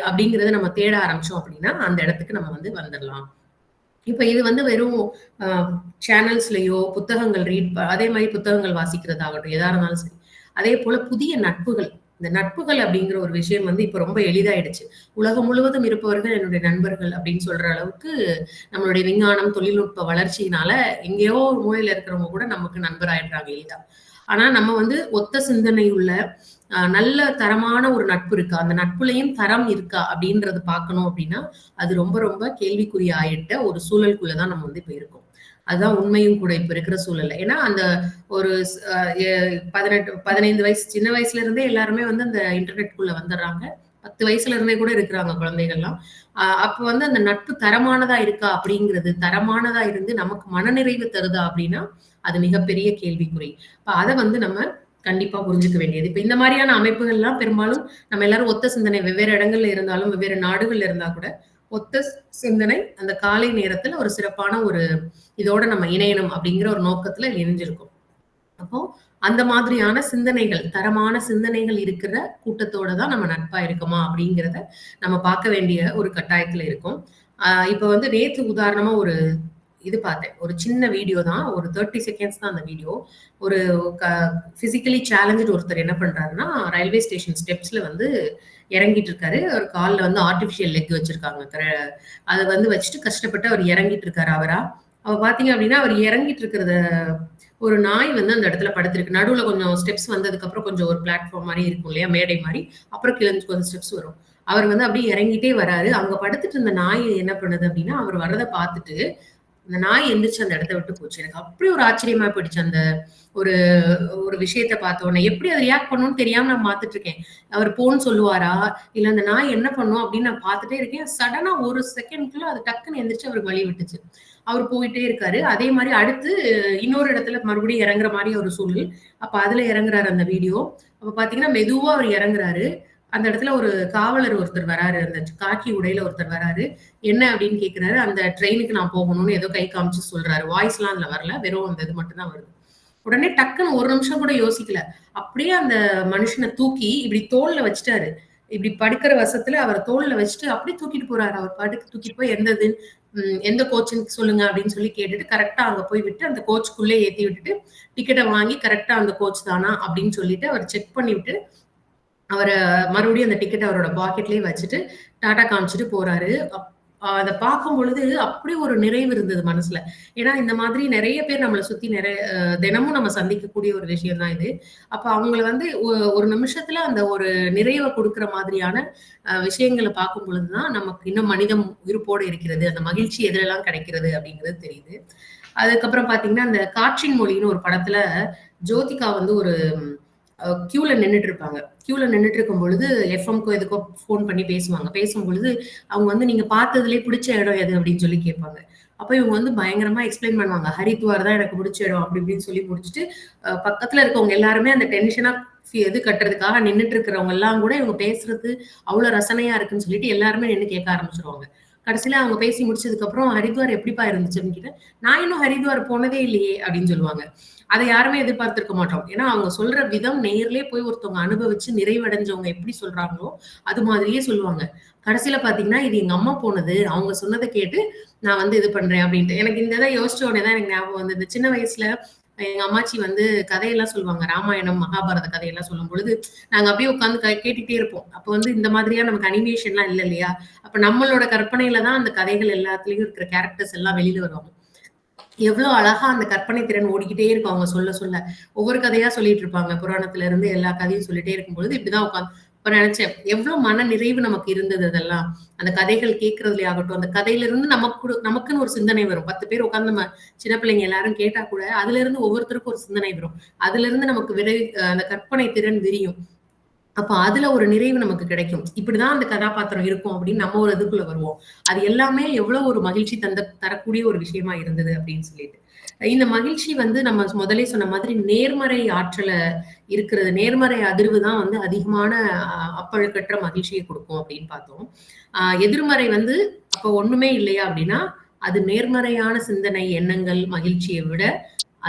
அப்படிங்கிறத நம்ம தேட ஆரம்பிச்சோம் அப்படின்னா, அந்த இடத்துக்கு நம்ம வந்து வந்துரலாம். இப்ப இது வந்து வெறும் அ சேனல்ஸ்லயோ, புத்தகங்கள் அதே மாரி புத்தகங்கள் வாசிக்கிறதாகட்டும், எதா இருந்தாலும் சரி. அதேபோல புதிய நட்புகள். இந்த நட்புகள் அப்படிங்கிற ஒரு விஷயம் வந்து இப்ப ரொம்ப எளிதாயிடுச்சு. உலகம் முழுவதும் இருப்பவர்கள் என்னுடைய நண்பர்கள் அப்படின்னு சொல்ற அளவுக்கு நம்மளுடைய விஞ்ஞானம், தொழில்நுட்ப வளர்ச்சியினால எங்கேயோ ஒரு மூலையில இருக்கிறவங்க கூட நமக்கு நண்பர் ஆயிடுறாங்க எளிதா. ஆனா நம்ம வந்து ஒத்த சிந்தனை உள்ள நல்ல தரமான ஒரு நட்பு இருக்கா? அந்த நட்புலயும் தரம் இருக்கா? அப்படின்றத பார்க்கணும் அப்படின்னா, அது ரொம்ப ரொம்ப கேள்விக்குறி ஆயிட்ட ஒரு சூழலுக்குள்ள தான் நம்ம வந்து இப்ப இருக்கோம். அதுதான் உண்மையும் கூட இப்ப இருக்கிற சூழல்ல. ஏன்னா, அந்த ஒரு ஸ் அ எ 18, 15 வயசு சின்ன வயசுல இருந்தே எல்லாருமே வந்து அந்த இன்டர்நெட்குள்ள வந்துர்றாங்க. 10 வயசுல இருந்தே கூட இருக்கிறாங்க குழந்தைகள்லாம். அப்ப வந்து அந்த நட்பு தரமானதா இருக்கா? அப்படிங்கிறது தரமானதா இருந்து நமக்கு மனநிறைவு தருதா? அப்படின்னா, அது மிகப்பெரிய கேள்விக்குறி. அப்ப அத வந்து நம்ம கண்டிப்பா புரிஞ்சுக்க வேண்டியது. இப்ப இந்த மாரியான அமைப்புகள்லாம் பெரும்பாலும் நம்ம எல்லாரும் ஒத்த சிந்தனை வெவ்வேறு இடங்கள்ல இருந்தாலும், வெவ்வேறு நாடுகள்ல இருந்தா கூட, ஒத்த சிந்தனை அந்த காலை நேரத்துல ஒரு சிறப்பான ஒரு இதோட நம்ம இணையணும் அப்படிங்கிற ஒரு நோக்கத்துல இணைஞ்சிருக்கோம். அப்போ அந்த மாதிரியான சிந்தனைகள், தரமான சிந்தனைகள் இருக்கிற கூட்டத்தோட தான் நம்ம நட்பா இருக்கோமா அப்படிங்கிறத நம்ம பார்க்க வேண்டிய ஒரு கட்டாயத்துல இருக்கோம். இப்ப வந்து நேத்து உதாரணமா ஒரு இது பார்த்தேன். ஒரு சின்ன வீடியோ தான். ஒரு 30 செகண்ட்ஸ் தான் அந்த வீடியோ. ஒரு க பிசிக்கலி சேலஞ்சுடு ஒருத்தர் என்ன பண்றாருன்னா, ரயில்வே ஸ்டேஷன் ஸ்டெப்ஸ்ல வந்து இறங்கிட்டு இருக்காரு. ஒரு கால்ல வந்து ஆர்டிபிஷியல் லெக் வச்சிருக்காங்க. அத வந்து வச்சுட்டு கஷ்டப்பட்டு அவர் இறங்கிட்டு இருக்காரு அவரா. பார்த்தீங்க அப்டின்னா, அவர் இறங்கிட்டு இருக்கிறத ஒரு நாய் வந்து அந்த இடத்துல படுத்திருக்கு. நடுவுல கொஞ்சம் ஸ்டெப்ஸ் வந்ததுக்கப்புறம் கொஞ்சம் ஒரு பிளாட்ஃபார்ம் மாரி இருக்கும் இல்லையா? மேடை மாரி. அப்புறம் கீழ இருந்து கொஞ்சம் ஸ்டெப்ஸ் வரும். அவர் வந்து அப்படியே இறங்கிட்டே வராரு. அங்க படுத்துட்டு இருந்த நாய் என்ன பண்ணுது அப்டின்னா, அவர் வர்றத பார்த்துட்டு அந்த நாய் எந்திரிச்சு அந்த இடத்த விட்டு போச்சு. எனக்கு அப்படி ஒரு ஆச்சரியமா போயிடுச்சு. அந்த ஒரு ஒரு விஷயத்த பார்த்தோனே. எப்படி அத ரியாக்ட் பண்ணணும்னு தெரியாம நான் பார்த்துட்டு இருக்கேன். அவர் போன்னு சொல்லுவாரா? இல்ல அந்த நாய் என்ன பண்ணும் அப்படின்னு நான் பார்த்துட்டே இருக்கேன். சடனா ஒரு செகண்ட்குள்ள அது டக்குன்னு எந்திரிச்சு அவருக்கு வழி விட்டுச்சு. அவர் போயிட்டே இருக்காரு. அதே மாரி அடுத்து இன்னொரு இடத்துல மறுபடியும் இறங்குற மாரி ஒரு சூழல். அப்ப அதுல இறங்குறாரு அந்த வீடியோ. அப்ப பார்த்தீங்கன்னா, மெதுவா அவர் இறங்குறாரு. அந்த இடத்துல ஒரு காவலர் ஒருத்தர் வராரு. அந்த காக்கி உடையில ஒருத்தர் வராரு. என்ன அப்படின்னு கேட்கிறாரு. அந்த ட்ரெயினுக்கு நான் போகணும்னு ஏதோ கை காமிச்சு சொல்றாரு. வாய்ஸ்லாம் அதுல வரல. வெறும் அந்த இது மட்டும் தான் வருது. உடனே டக்குன்னு ஒரு நிமிஷம் கூட யோசிக்கல. அப்படியே அந்த மனுஷன தூக்கி இப்படி தோள்ல வச்சுட்டாரு. இப்படி படுக்கிற வசத்துல அவர தோள்ல வச்சுட்டு அப்படியே தூக்கிட்டு போறாரு. அவர் பாட்டுக்கு தூக்கிட்டு போய் எந்த கோச்சுன்னு சொல்லுங்க அப்படின்னு சொல்லி கேட்டுட்டு கரெக்ட்டா அங்க போய் விட்டு அந்த கோச்சுக்குள்ளே ஏத்தி விட்டுட்டு டிக்கெட்ட வாங்கி கரெக்ட்டா அந்த கோச் தானா அப்படின்னு சொல்லிட்டு அவர் செக் பண்ணிவிட்டு அவர மறுபடியும் அந்த டிக்கெட்ட அவரோட பாக்கெட்லயே வச்சுட்டு, டாட்டா காமிச்சுட்டு போறாரு. அத பார்க்கும்பொழுது அப்படி ஒரு நிறைவு இருந்தது மனசுல. ஏன்னா, இந்த மாதிரி நெறைய பேர் நம்மள சுத்தி தினமும் நம்ம சந்திக்கக்கூடிய ஒரு விஷயம் தான் இது. அப்ப அவங்கள வந்து ஒரு நிமிஷத்துல அந்த ஒரு நிறைவ குடுக்குற மாதிரியான விஷயங்கள பார்க்கும் பொழுது தான், நமக்கு இன்னும் மனிதம் உயிர்ப்போட இருக்கிறது. அந்த மகிழ்ச்சி எதுலலாம் கிடைக்கிறது அப்படிங்கிறது தெரியுது. அதுக்கப்புறம் பார்த்தீங்கன்னா, அந்த காற்றின் மொழின்னு ஒரு படத்துல ஜோதிகா வந்து ஒரு கியூல நின்னுட்டு இருப்பாங்க. கியூல நின்னுட்டு இருக்கும் பொழுது எஃப்எம்க்கோ எதுக்கோ ஃபோன் பண்ணி பேசுவாங்க. பேசும்பொழுது அவங்க வந்து நீங்க பார்த்ததுலயே பிடிச்ச இடம் எது அப்படின்னு சொல்லி கேட்பாங்க. அப்ப இவங்க வந்து பயங்கரமா எக்ஸ்பிளைன் பண்ணுவாங்க. ஹரித்வார் தான் எனக்கு பிடிச்ச இடம் அப்படி இப்படின்னு சொல்லி முடிச்சுட்டு, பக்கத்துல இருக்கவங்க எல்லாருமே அந்த டென்ஷனா இது கட்டுறதுக்காக நின்னுட்டு இருக்கிறவங்க எல்லாம் கூட இவங்க பேசுறது அவ்வளவு ரசனையா இருக்குன்னு சொல்லிட்டு எல்லாருமே நின்னு கேட்க ஆரம்பிச்சுருவாங்க. கடைசியில அவங்க பேசி முடிச்சதுக்கு அப்புறம் ஹரித்வார் எப்படிப்பா இருந்துச்சுன்னு கேட்டேன். நான் இன்னும் ஹரித்வார் போனதே இல்லையே அப்படின்னு சொல்லுவாங்க. அத யாருமே எதிர்பார்த்திருக்க மாட்டோம். ஏன்னா, அவங்க சொல்ற விதம் நேர்லயே போய் ஒருத்தவங்க அனுபவிச்சு நிறைவடைஞ்சவங்க எப்படி சொல்றாங்களோ, அது மாதிரியே சொல்லுவாங்க. கடைசியில பார்த்தீங்கன்னா, இது எங்க அம்மா போனது. அவங்க சொன்னத கேட்டு நான் வந்து இது பண்றேன் அப்டின்ட்டு. எனக்கு இந்த இத யோசிச்ச உடனே தான் எனக்கு ஞாபகம் வந்தது. சின்ன வயசுல எங்க அம்மாச்சி வந்து கதையெல்லாம் சொல்லுவாங்க. ராமாயணம், மகாபாரத கதையெல்லாம் சொல்லும்பொழுது, நாங்க அப்படியே உட்கார்ந்து கேட்டுட்டே இருப்போம். அப்ப வந்து இந்த மாதிரியா நமக்கு அனிமேஷன்லாம் இல்ல இல்லையா? அப்ப நம்மளோட கற்பனையில தான் அந்த கதைகள் எல்லாத்துலயும் இருக்கிற கேரக்டர்ஸ் எல்லாம் வெளில வருவாங்க. எவ்ளோ அழகா அந்த கற்பனை திறன் ஓடிக்கிட்டே இருக்கும் அவங்க சொல்ல, சொல்ல. ஒவ்வொரு கதையா சொல்லிட்டு இருப்பாங்க. புராணத்துல இருந்து எல்லா கதையும் சொல்லிட்டே இருக்கும்பொழுது, இப்படிதான் உட்காந்து அப்ப நெனச்சேன். எவ்ளோ மன நிறைவு நமக்கு இருந்தது அதெல்லாம். அந்த கதைகள் கேட்கிறதுலயே ஆகட்டும், அந்த கதையிலிருந்து நமக்குன்னு ஒரு சிந்தனை வரும். 10 பேர் உட்கார்ந்து நம்ம சின்ன பிள்ளைங்க எல்லாரும் கேட்டா கூட, அதிலிருந்து ஒவ்வொருத்தருக்கும் ஒரு சிந்தனை வரும். அதிலிருந்து நமக்கு அந்த கற்பனை திறன் விரியும். அப்ப அதுல ஒரு நிறைவு நமக்கு கிடைக்கும். இப்படிதான் அந்த கதாபாத்திரம் இருக்கும் அப்படின்னு நம்ம ஒரு இதுக்குள்ள வருவோம். அது எல்லாமே எவ்வளவு ஒரு மகிழ்ச்சி தரக்கூடிய ஒரு விஷயமா இருந்தது அப்படின்னு சொல்லிட்டு. இந்த மகிழ்ச்சி வந்து நம்ம முதலே சொன்ன மாதிரி நேர்மறை ஆற்றல இருக்கிறது. நேர்மறை அதிர்வு தான் வந்து அதிகமான அப்பழுக்கற்ற மகிழ்ச்சிய குடுக்கும் அப்படின்னு பார்த்தோம். எதிர்மறை வந்து அப்ப ஒண்ணுமே இல்லையா அப்படின்னா, அது நேர்மறையான சிந்தனை, எண்ணங்கள், மகிழ்ச்சிய விட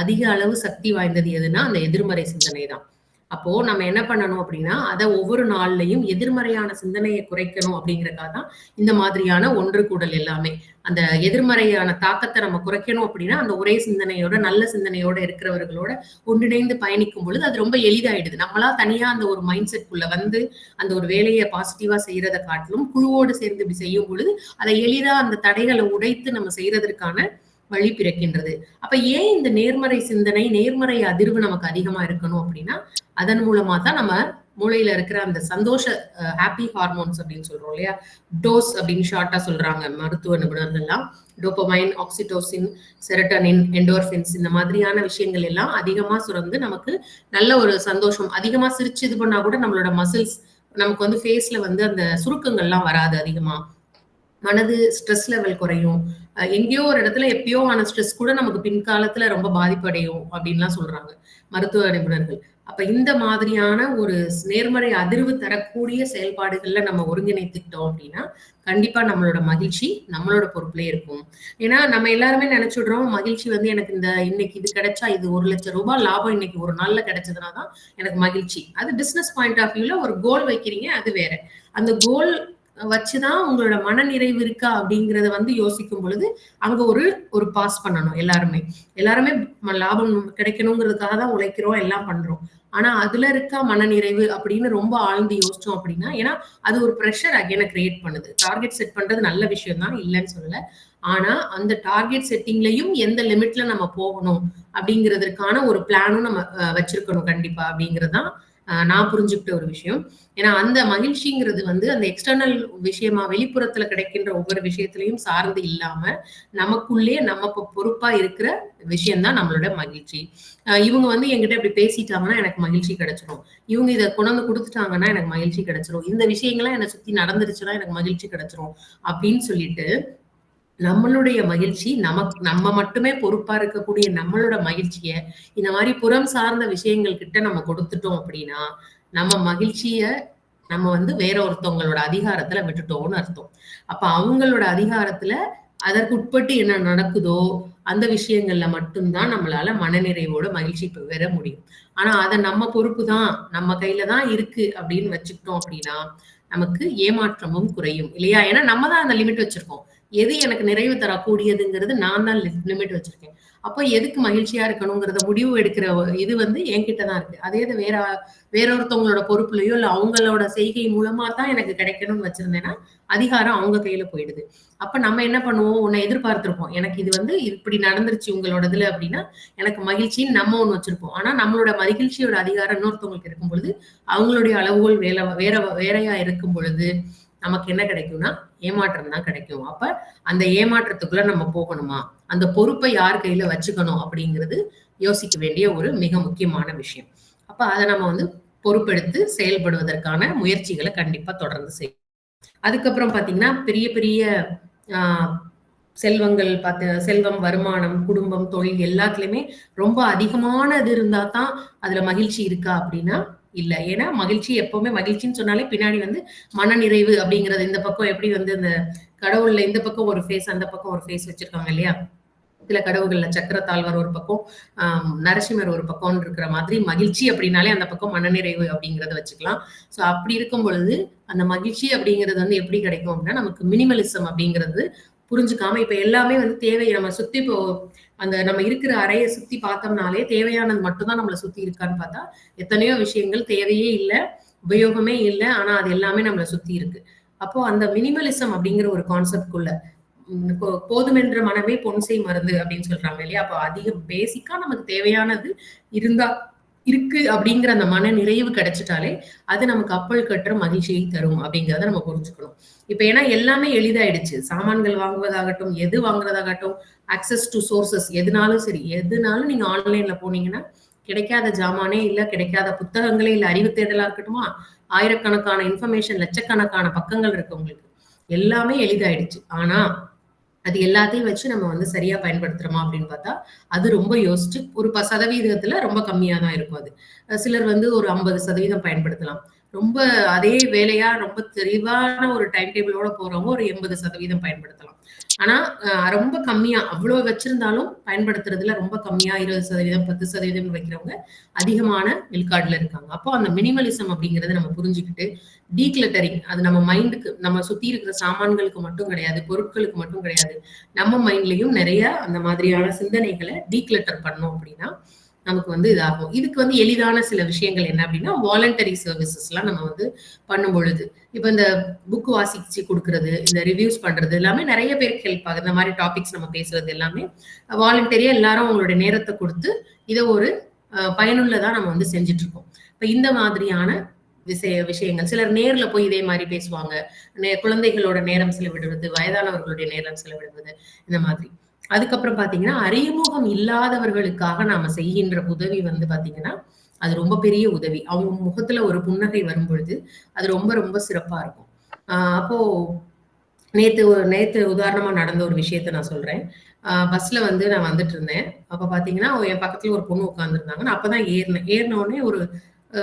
அதிக அளவு சக்தி வாய்ந்தது எதுன்னா, அந்த எதிர்மறை சிந்தனை தான். அப்போ நம்ம என்ன பண்ணணும் அப்படின்னா, அத ஒவ்வொரு நாள்லயும் எதிர்மறையான சிந்தனைய குறைக்கணும் அப்படிங்கிறதுக்காக தான் இந்த மாதிரியான ஒன்று கூடல் எல்லாமே. அந்த எதிர்மறையான தாக்கத்த நம்ம குறைக்கணும் அப்படின்னா, அந்த ஒரே சிந்தனையோட, நல்ல சிந்தனையோட இருக்கிறவர்களோட ஒன்றிணைந்து பயணிக்கும் பொழுது, அது ரொம்ப எளிதாயிடுது. நம்மளா தனியா அந்த ஒரு மைண்ட் செட்குள்ள வந்து, அந்த ஒரு வேலைய பாசிட்டிவா செய்றத காட்டிலும், குழுவோடு சேர்ந்து இப்படி செய்யும் பொழுது, அத எளிதா அந்த தடைகள உடைத்து நம்ம செய்றதற்கான வழி பிறக்கின்றது. அப்ப ஏன் இந்த நேர்மறை சிந்தனை, நேர்மறை அதிர்வு நமக்கு அதிகமா இருக்கணும் அப்படின்னா, அதன் மூலமா தான் நம்ம மூளையில இருக்கிற அந்த சந்தோஷ ஹாப்பி ஹார்மோன்ஸ் அப்படின்னு சொல்றோம் இல்லையா, டோஸ் அப்படின்னு ஷார்ட்டா சொல்றாங்க மருத்துவ நிபுணர்கள்லாம். டோபமைன், ஆக்சிடோசின், செரட்டனின், எண்டோர்பின்ஸ் இந்த மாதிரியான விஷயங்கள் எல்லாம் அதிகமா சுரந்து நமக்கு நல்ல ஒரு சந்தோஷம். அதிகமா சிரிச்சு இது பண்ணா கூட நம்மளோட மசில்ஸ் நமக்கு வந்து ஃபேஸ்ல வந்து அந்த சுருக்கங்கள்லாம் வராது அதிகமா. மனது ஸ்ட்ரெஸ் லெவல் குறையும். எங்கேயோ ஒரு இடத்துல எப்பயோ ஆன ஸ்ட்ரெஸ் கூட நமக்கு பின்காலத்துல ரொம்ப பாதிப்படையும் அப்படின்லாம் சொல்றாங்க மருத்துவ நிபுணர்கள். அப்ப இந்த மாதிரியான ஒரு நேர்மறை அதிர்வு தரக்கூடிய செயல்பாடுகள்ல நம்ம ஒருங்கிணைத்துக்கிட்டோம் அப்படின்னா, கண்டிப்பா நம்மளோட மகிழ்ச்சி நம்மளோட பொறுப்புலயே இருக்கும். ஏன்னா நம்ம எல்லாருமே நினைச்சுடுறோம், மகிழ்ச்சி வந்து எனக்கு இந்த இன்னைக்கு இது கிடைச்சா இது ரூ. 1,00,000 லாபம் இன்னைக்கு ஒரு நாள்ல கிடைச்சதுனா தான் எனக்கு மகிழ்ச்சி. அது பிசினஸ் பாயிண்ட் ஆஃப் வியூல ஒரு கோல் வைக்கிறீங்க, அது வேற. அந்த கோல் வச்சுதான் உங்களோட மனநிறைவு இருக்கா அப்படிங்கறத வந்து யோசிக்கும் பொழுது அங்க ஒரு பாஸ் பண்ணணும் எல்லாருமே. எல்லாருமே லாபம் கிடைக்கணுங்கிறதுக்காக தான் உழைக்கிறோம், எல்லாம் பண்றோம். ஆனா அதுல இருக்கா மனநிறைவு அப்படின்னு ரொம்ப ஆழ்ந்து யோசிச்சோம் அப்படின்னா, ஏன்னா அது ஒரு பிரஷர் அகைன கிரியேட் பண்ணுது. டார்கெட் செட் பண்றது நல்ல விஷயம் தான், இல்லைன்னு சொல்லல. ஆனா அந்த டார்கெட் செட்டிங்லயும் எந்த லிமிட்ல நம்ம போகணும் அப்படிங்கிறதுக்கான ஒரு பிளானும் நம்ம வச்சிருக்கணும் கண்டிப்பா அப்படிங்கறதுதான் நான் புரிஞ்சுக்கிட்ட ஒரு விஷயம். ஏன்னா அந்த மகிழ்ச்சிங்கிறது வந்து அந்த எக்ஸ்டர்னல் விஷயமா வெளிப்புறத்துல கிடைக்கின்ற ஒவ்வொரு விஷயத்திலையும் சார்ந்து இல்லாம நமக்குள்ளே நம்ம பொறுப்பா இருக்கிற விஷயம் தான் நம்மளோட மகிழ்ச்சி. இவங்க வந்து என்கிட்ட இப்படி பேசிட்டாங்கன்னா எனக்கு மகிழ்ச்சி கிடைச்சிடும். இவங்க இதை கொண்டாந்து கொடுத்துட்டாங்கன்னா எனக்கு மகிழ்ச்சி கிடைச்சிடும். இந்த விஷயங்கள்லாம் என்னை சுத்தி நடந்துருச்சுன்னா எனக்கு மகிழ்ச்சி கிடைச்சிடும் அப்படின்னு சொல்லிட்டு நம்மளுடைய மகிழ்ச்சி நம்ம மட்டுமே பொறுப்பா இருக்கக்கூடிய நம்மளோட மகிழ்ச்சிய இந்த மாதிரி புறம் சார்ந்த விஷயங்கள் கிட்ட நம்ம கொடுத்துட்டோம் அப்படின்னா நம்ம மகிழ்ச்சிய நம்ம வந்து வேற ஒருத்தவங்களோட அதிகாரத்துல விட்டுட்டோம்னு அர்த்தம். அப்ப அவங்களோட அதிகாரத்துல அதற்கு உட்பட்டு என்ன நடக்குதோ அந்த விஷயங்கள்ல மட்டும்தான் நம்மளால மனநிறைவோட மகிழ்ச்சி பெற முடியும். ஆனா அத நம்ம பொறுப்பு தான், நம்ம கையில தான் இருக்கு அப்படின்னு வச்சுக்கிட்டோம் அப்படின்னா நமக்கு ஏமாற்றமும் குறையும் இல்லையா? ஏன்னா நம்ம தான் அந்த லிமிட் வச்சிருக்கோம். எது எனக்கு நிறைவு தரக்கூடியதுங்கிறது நான் தான் லிமிட் வச்சிருக்கேன். அப்போ எதுக்கு மகிழ்ச்சியா இருக்கணுங்கிறத முடிவு எடுக்கிற இது வந்து என்கிட்ட தான் இருக்கு. அதே இது வேற ஒருத்தவங்களோட பொறுப்புலயோ இல்ல அவங்களோட செய்கை மூலமா தான் எனக்கு கிடைக்கணும்னு வச்சிருந்தேன்னா அதிகாரம் அவங்க கையில போயிடுது. அப்ப நம்ம என்ன பண்ணுவோம், உன்னை எதிர்பார்த்திருப்போம். எனக்கு இது வந்து இப்படி நடந்துருச்சு உங்களோடதுல அப்படின்னா எனக்கு மகிழ்ச்சின்னு நம்ம ஒண்ணு வச்சிருப்போம். ஆனா நம்மளோட மகிழ்ச்சியோட அதிகாரம் இன்னொருத்தவங்களுக்கு இருக்கும் பொழுது அவங்களுடைய அளவுகோல் வேறையா இருக்கும் பொழுது நமக்கு என்ன கிடைக்கும்னா ஏமாற்றம் தான் கிடைக்கும். அப்ப அந்த ஏமாற்றத்துக்குள்ள நம்ம போகணுமா, அந்த பொறுப்பை யார் கையில வச்சுக்கணும் அப்படிங்கிறது யோசிக்க வேண்டிய ஒரு மிக முக்கியமான விஷயம். அப்ப அதை நம்ம வந்து பொறுப்பெடுத்து செயல்படுவதற்கான முயற்சிகளை கண்டிப்பா தொடர்ந்து செய்யும். அதுக்கப்புறம் பாத்தீங்கன்னா பெரிய பெரிய செல்வங்கள் செல்வம், வருமானம், குடும்பம், தொழில் எல்லாத்துலயுமே ரொம்ப அதிகமானது இருந்தா தான் அதுல மகிழ்ச்சி இருக்கா அப்படின்னா இல்ல. ஏன்னா மகிழ்ச்சி எப்பவுமே மகிழ்ச்சின்னு சொன்னாலே பின்னாடி வந்து மனநிறைவு அப்படிங்கிறது இந்த பக்கம் எப்படி வந்து இந்த கடவுள்ல இந்த பக்கம் ஒரு ஃபேஸ் அந்த பக்கம் ஒரு ஃபேஸ் வச்சிருக்காங்க இல்லையா? சில கடவுள்கள்ல சக்கரத்தாழ்வார் ஒரு பக்கம், நரசிம்மர் ஒரு பக்கம்னு இருக்கிற மாதிரி மகிழ்ச்சி அப்படின்னாலே அந்த பக்கம் மனநிறைவு அப்படிங்கிறத வச்சுக்கலாம். ஸோ அப்படி இருக்கும் பொழுது அந்த மகிழ்ச்சி அப்படிங்கிறது வந்து எப்படி கிடைக்கும் அப்படின்னா நமக்கு மினிமலிசம் அப்படிங்கிறது புரிஞ்சுக்காம இப்ப எல்லாமே வந்து தேவை நம்ம சுத்தி இப்போ அந்த நம்ம இருக்கிற அறையை சுத்தி பார்த்தோம்னாலே தேவையானது மட்டும்தான் நம்மளை சுத்தி இருக்கான்னு பார்த்தா எத்தனையோ விஷயங்கள் தேவையே இல்லை, உபயோகமே இல்லை. ஆனா அது எல்லாமே நம்மளை சுத்தி இருக்கு. அப்போ அந்த மினிமலிசம் அப்படிங்கிற ஒரு கான்செப்ட்குள்ள போதுமென்ற மனமே பொன்சை மருந்து அப்படின்னு சொல்றாங்க இல்லையா? அப்ப அதிக பேசிக்கா நமக்கு தேவையானது இருந்தா இருக்கு அப்படிங்கிற அந்த மன நிறைவு கிடைச்சிட்டாலே அது நமக்கு அப்பல் கட்டுற மகிழ்ச்சியை தரும் அப்படிங்கிறத நம்ம புரிஞ்சுக்கணும். இப்ப ஏன்னா எல்லாமே எளிதாயிடுச்சு. சாமான்கள் வாங்குவதாகட்டும், எது வாங்குறதாகட்டும், அக்சஸ் டு சோர்சஸ் எதுனாலும் சரி, எதுனாலும் நீங்க ஆன்லைன்ல போனீங்கன்னா கிடைக்காத ஜாமானே இல்ல, கிடைக்காத புத்தகங்களே இல்ல. அறிவு தேடலா இருக்கட்டுமா, ஆயிரக்கணக்கான இன்ஃபர்மேஷன், லட்சக்கணக்கான பக்கங்கள் இருக்கு உங்களுக்கு. எல்லாமே எளிதாயிடுச்சு. ஆனா அது எல்லாத்தையும் வச்சு நம்ம வந்து சரியா பயன்படுத்துறோமா அப்படின்னு பார்த்தா, அது ரொம்ப யோசிச்சு ஒரு சதவீதத்துல ரொம்ப கம்மியா தான் இருக்கும் அது. சிலர் வந்து ஒரு 50% பயன்படுத்தலாம். ரொம்ப அதே வேலையா ரொம்ப தெளிவான ஒரு டைம் டேபிளோட போறவங்க ஒரு 80% பயன்படுத்தலாம். ஆனா ரொம்ப கம்மியா அவ்வளோ வச்சிருந்தாலும் பயன்படுத்துறதுல ரொம்ப கம்மியா 20%, 10% வைக்கிறவங்க அதிகமான வில்கார்ட்ல இருக்காங்க. அப்போ அந்த மினிமலிசம் அப்படிங்கிறத நம்ம புரிஞ்சுக்கிட்டு டீக்ளட்டரிங் அது நம்ம மைண்டுக்கு நம்ம சுத்தி இருக்கிற சாமான்களுக்கு மட்டும் கிடையாது, பொருட்களுக்கு மட்டும் கிடையாது. நம்ம மைண்ட்லயும் நிறைய அந்த மாதிரியான சிந்தனைகளை டீக்ளட்டர் பண்ணோம் அப்படின்னா நமக்கு வந்து இதாகும். இதுக்கு வந்து எளிதான சில விஷயங்கள் என்ன அப்படின்னா வாலண்டரி சர்வீசஸ் எல்லாம் நம்ம வந்து பண்ணும் பொழுது இப்ப இந்த புக் வாசிச்சு கொடுக்கறது, இந்த ரிவ்யூஸ் பண்றது எல்லாமே நிறைய பேருக்கு ஹெல்ப் ஆகுது. இந்த மாதிரி டாபிக்ஸ் நம்ம பேசுறது எல்லாமே வாலண்டரியா எல்லாரும் அவங்களுடைய நேரத்தை கொடுத்து இதை ஒரு பயனுள்ளதா நம்ம வந்து செஞ்சுட்டு இருக்கோம். இப்ப இந்த மாதிரியான விஷயங்கள். சிலர் நேர்ல போய் இதே மாரி பேசுவாங்க. குழந்தைகளோட நேரம் செலவிடுவது, வயதானவர்களுடைய நேரம் செலவிடுவது, இந்த மாதிரி. அதுக்கப்புறம் பார்த்தீங்கன்னா, அறிமுகம் இல்லாதவர்களுக்காக நாம செய்கின்ற உதவி வந்து பார்த்தீங்கன்னா, அது ரொம்ப பெரிய உதவி. அவங்க முகத்துல ஒரு புன்னகை வரும்பொழுது, அது ரொம்ப ரொம்ப சிறப்பா இருக்கும். அப்போ நேத்து உதாரணமா நடந்த ஒரு விஷயத்த நான் சொல்றேன். பஸ்ல வந்து நான் வந்துட்டுருந்தேன். அப்ப பார்த்தீங்கன்னா, என் பக்கத்துல ஒரு பொண்ணு உட்கார்ந்துருந்தாங்க. நான் அப்பதான் ஏறுனேன். ஏறுன உடனே ஒரு அ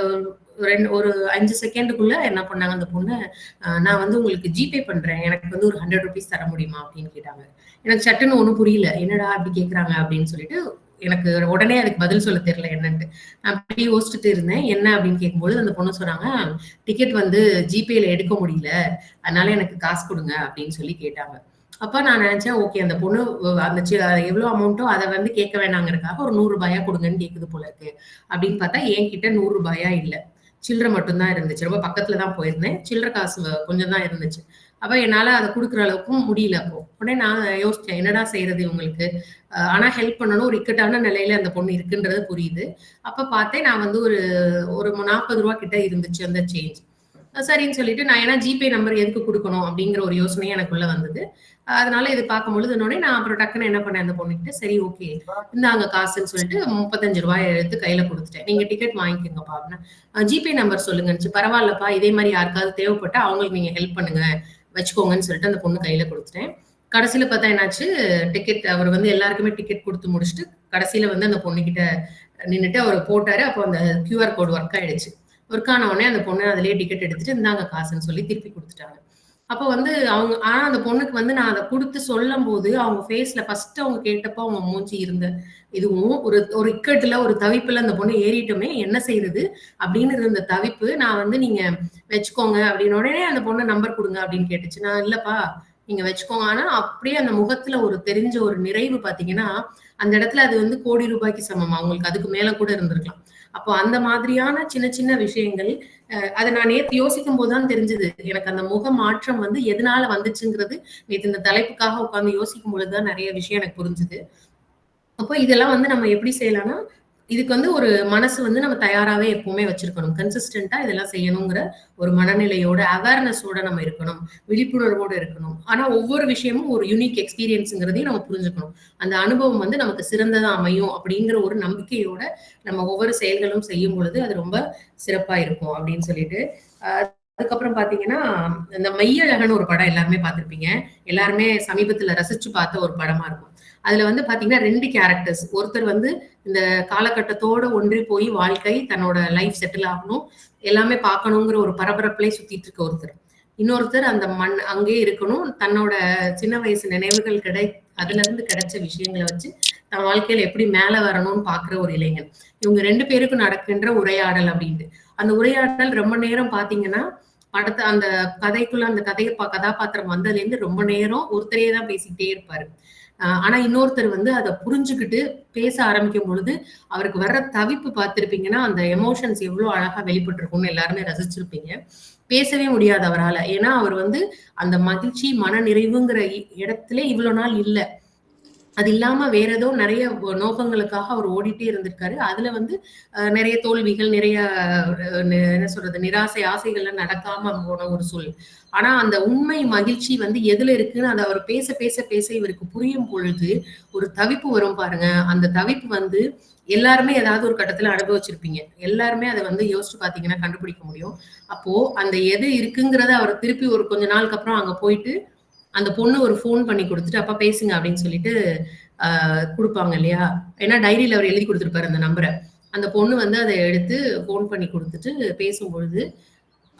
2 ஒரு 5 செகண்டுக்குள்ள என்ன பண்ணாங்க அந்த பொண்ணு, "நான் வந்து உங்களுக்கு ஜிபே பண்றேன். எனக்கு வந்து ஒரு ₹100 தர முடியுமா?" அப்படின்னு கேட்டாங்க. எனக்கு சட்டுன்னு ஒண்ணும் புரியல. "என்னடா இப்படி கேட்குறாங்க?" அப்படின்னு சொல்லிட்டு, எனக்கு உடனே அதுக்கு பதில் சொல்ல தெரியல என்னன்ட்டு. நான் அப்படியே யோசிச்சுட்டு இருந்தேன். என்ன அப்படின்னு கேட்கும்பொழுது அந்த பொண்ணு சொன்னாங்க, "டிக்கெட் வந்து ஜிபேல எடுக்க முடியல. அதனால எனக்கு காசு குடுங்க" அப்படின்னு சொல்லி கேட்டாங்க. அப்ப நான் நெனச்சேன், ஓகே அந்த பொண்ணு அந்த எவ்வளோ அமௌண்ட்டோ அத வந்து கேட்க வேணாங்கிறதுக்காக ஒரு ரூ. 100 குடுங்கன்னு கேட்குது போல இருக்கு. அப்படின்னு பார்த்தா என்கிட்ட ரூ. 100 இல்ல. சில்லற மட்டும் தான் இருந்துச்சு. ரொம்ப பக்கத்துல தான் போயிருந்தேன். சில்லற காசு கொஞ்சம் தான் இருந்துச்சு. அப்ப என்னால அத குடுக்குற அளவுக்கும் முடியல அப்போ. உடனே நான் யோசிச்சேன், என்னடா செய்றது இவங்களுக்கு? ஆனா ஹெல்ப் பண்ணணும். ஒரு இக்கட்டான நிலையில அந்த பொண்ணு இருக்குன்றது புரியுது. அப்ப பார்த்தேன் நான் வந்து ஒரு ஒரு ரூ. 40 கிட்ட இருந்துச்சு அந்த சேஞ்ச். சரின்னு சொல்லிட்டு நான் ஏன்னா ஜிபே நம்பர் எதுக்கு குடுக்கணும் அப்படிங்கிற ஒரு யோசனையே எனக்குள்ள வந்தது. அதனால இது பார்க்கும்பொழுது நான் அப்புறம் டக்குன்னு என்ன பண்ணேன் அந்த பொண்ணுகிட்ட, சரி ஓகே இந்தாங்க காசுன்னு சொல்லிட்டு ரூ. 35 எடுத்து கையில குடுத்துட்டேன். நீங்க டிக்கெட் வாங்கிக்கங்கப்பா அப்படின்னா, ஜிபே நம்பர் சொல்லுங்கன்னுச்சு. பரவாயில்லப்பா இதே மாரி யாருக்காவது தேவைப்பட்டா அவங்களுக்கு நீங்க ஹெல்ப் பண்ணுங்க. வச்சுக்கோங்கன்னு சொல்லிட்டு அந்த பொண்ணு கையில குடுத்துட்டேன். கடைசியில பார்த்தா என்னாச்சு, டிக்கெட் அவர் வந்து எல்லாருக்குமே டிக்கெட் குடுத்து முடிச்சுட்டு, கடைசியில வந்து அந்த பொண்ணுகிட்ட நின்னுட்டு அவரு போட்டாரு. அப்போ அந்த கியூஆர் கோடு ஒர்க் ஆயிடுச்சு. ஒர்க் ஆன உடனே அந்த பொண்ணு அதிலேயே டிக்கெட் எடுத்துட்டு, இந்தாங்க காசுன்னு சொல்லி திருப்பி குடுத்துட்டாங்க. அப்ப வந்து அவங்க ஆனா அந்த பொண்ணுக்கு வந்து நான் அத குடுத்து சொல்லம்போது, அவங்க ஃபேஸ்ல ஃபர்ஸ்ட் அவங்க கேட்டப்போ அவங்க மூஞ்சி இருந்த இதுவும், ஒரு ஒரு இக்கட்டுல, ஒரு தவிப்புல அந்த பொண்ணு ஏறிட்டோமே, என்ன செய்றது? அப்படின்னு இருந்த தவிப்பு, நான் வந்து நீங்க வச்சுக்கோங்க அப்படின்னு உடனே அந்த பொண்ணு நம்பர் குடுங்க அப்படின்னு கேட்டுச்சு. நான் இல்லப்பா, நீங்க வச்சுக்கோங்க. ஆனா அப்படியே அந்த முகத்துல ஒரு தெரிஞ்ச ஒரு நிறைவு பார்த்தீங்கன்னா, அந்த இடத்துல அது வந்து கோடி ரூபாய்க்கு சமம். அவங்களுக்கு அதுக்கு மேல கூட இருந்திருக்கலாம். அப்போ அந்த மாதிரியான சின்ன சின்ன விஷயங்கள், அத நான் நேத்து யோசிக்கும்போது தான் தெரிஞ்சது. எனக்கு அந்த முக மாற்றம் வந்து எதனால வந்துச்சுங்கிறது, நேத்து இந்த தலைப்புக்காக உட்கார்ந்து யோசிக்கும் பொழுது தான் நெறைய விஷயம் எனக்கு புரிஞ்சுது. அப்போ இதெல்லாம் வந்து நம்ம எப்படி செய்யலாம்னா, இதுக்கு வந்து ஒரு மனசு வந்து நம்ம தயாராவே எப்பவுமே வச்சிருக்கணும். கன்சிஸ்டன்ட்டா இதெல்லாம் செய்யணுங்கிற ஒரு மனநிலையோட, அவேர்னஸோட நம்ம இருக்கணும். விழிப்புணர்வோட இருக்கணும். ஆனா ஒவ்வொரு விஷயமும் ஒரு யூனிக் எக்ஸ்பீரியன்ஸ்ங்கிறதையும் நம்ம புரிஞ்சுக்கணும். அந்த அனுபவம் வந்து நமக்கு சிறந்ததா அமையும் அப்படிங்கிற ஒரு நம்பிக்கையோட நம்ம ஒவ்வொரு செயல்களும் செய்யும் பொழுது, அது ரொம்ப சிறப்பா இருக்கும் அப்படின்னு சொல்லிட்டு, அ அதுக்கப்புறம் பார்த்தீங்கன்னா, இந்த மெய்யழகன் ஒரு படம் எல்லாருமே பார்த்திருப்பீங்க. எல்லாருமே சமீபத்தில ரசிச்சு பார்த்த ஒரு படமா இருக்கும். அதுல வந்து பார்த்தீங்கன்னா 2 கேரக்டர்ஸ். ஒருத்தர் வந்து இந்த காலகட்டத்தோட ஒன்றி போய் வாழ்க்கை, தன்னோட லைஃப் செட்டில் ஆகணும், எல்லாமே பார்க்கணுங்கிற ஒரு பரபரப்பிலே சுத்திட்டு இருக்க ஒருத்தர். இன்னொருத்தர் அந்த அங்கேயே இருக்கணும். தன்னோட சின்ன வயசு நினைவுகள் அதிலிருந்து கிடைச்ச விஷயங்கள வச்சு, தன் வாழ்க்கையில எப்படி மேல வரணும்னு பார்க்குற ஒரு இளைஞன். இவங்க 2 பேருக்கும் நடக்கின்ற உரையாடல் அப்படின்ட்டு. அந்த உரையாடல் ரொம்ப நேரம் பார்த்தீங்கன்னா, அந்த கதைக்குள்ள அந்த கதாபாத்திரம் வந்ததுலேருந்து ரொம்ப நேரம் ஒருத்தரே தான் பேசிக்கிட்டே இருப்பாரு. ஆனா இன்னொருத்தர் வந்து அத புரிஞ்சுகிட்டு பேச ஆரம்பிக்கும் பொழுது, அவருக்கு வர்ற தவிப்பு பார்த்திருப்பீங்கன்னா, அந்த எமோஷன்ஸ் எவ்ளோ அழகா வெளிப்பட்டுருக்கும்னு எல்லாருமே ரசிச்சிருப்பீங்க. பேசவே முடியாது அவரால. ஏன்னா, அவர் வந்து அந்த மகிழ்ச்சி, மனநிறைவுங்கிற இடத்திலே இவ்வளோ நாள் இல்ல. அது இல்லாம வேற ஏதோ நெறைய நோக்கங்களுக்காக அவர் ஓடிட்டே இருந்திருக்காரு. அதுல வந்து நெறைய தோல்விகள், நெறைய என்ன சொல்றது? நிராசை, ஆசைகள்லாம் நடக்காம போன ஒரு சூழல். ஆனா, அந்த உண்மை மகிழ்ச்சி வந்து எதுல இருக்குன்னு அத அவர் பேச, பேச, பேச இவருக்கு புரியும் பொழுது, ஒரு தவிப்பு வரும் பாருங்க. அந்த தவிப்பு வந்து எல்லாருமே ஏதாவது ஒரு கட்டத்துல அனுபவிச்சிருப்பீங்க. எல்லாருமே அத வந்து யோசிச்சு பார்த்தீங்கன்னா கண்டுபிடிக்க முடியும். அப்போ அந்த எது இருக்குங்கிறத அவர் திருப்பி ஒரு கொஞ்ச நாளுக்கு அப்புறம் அங்க போயிட்டு அந்த பொண்ணு ஒரு ஃபோன் பண்ணி குடுத்துட்டு, "அப்பா பேசுங்க" அப்படின்னு சொல்லிட்டு குடுப்பாங்க இல்லையா? ஏன்னா டைரியில அவரு எழுதி குடுத்திருப்பாரு அந்த நம்பர. அந்த பொண்ணு வந்து அத எடுத்து ஃபோன் பண்ணி குடுத்துட்டு பேசும்பொழுது,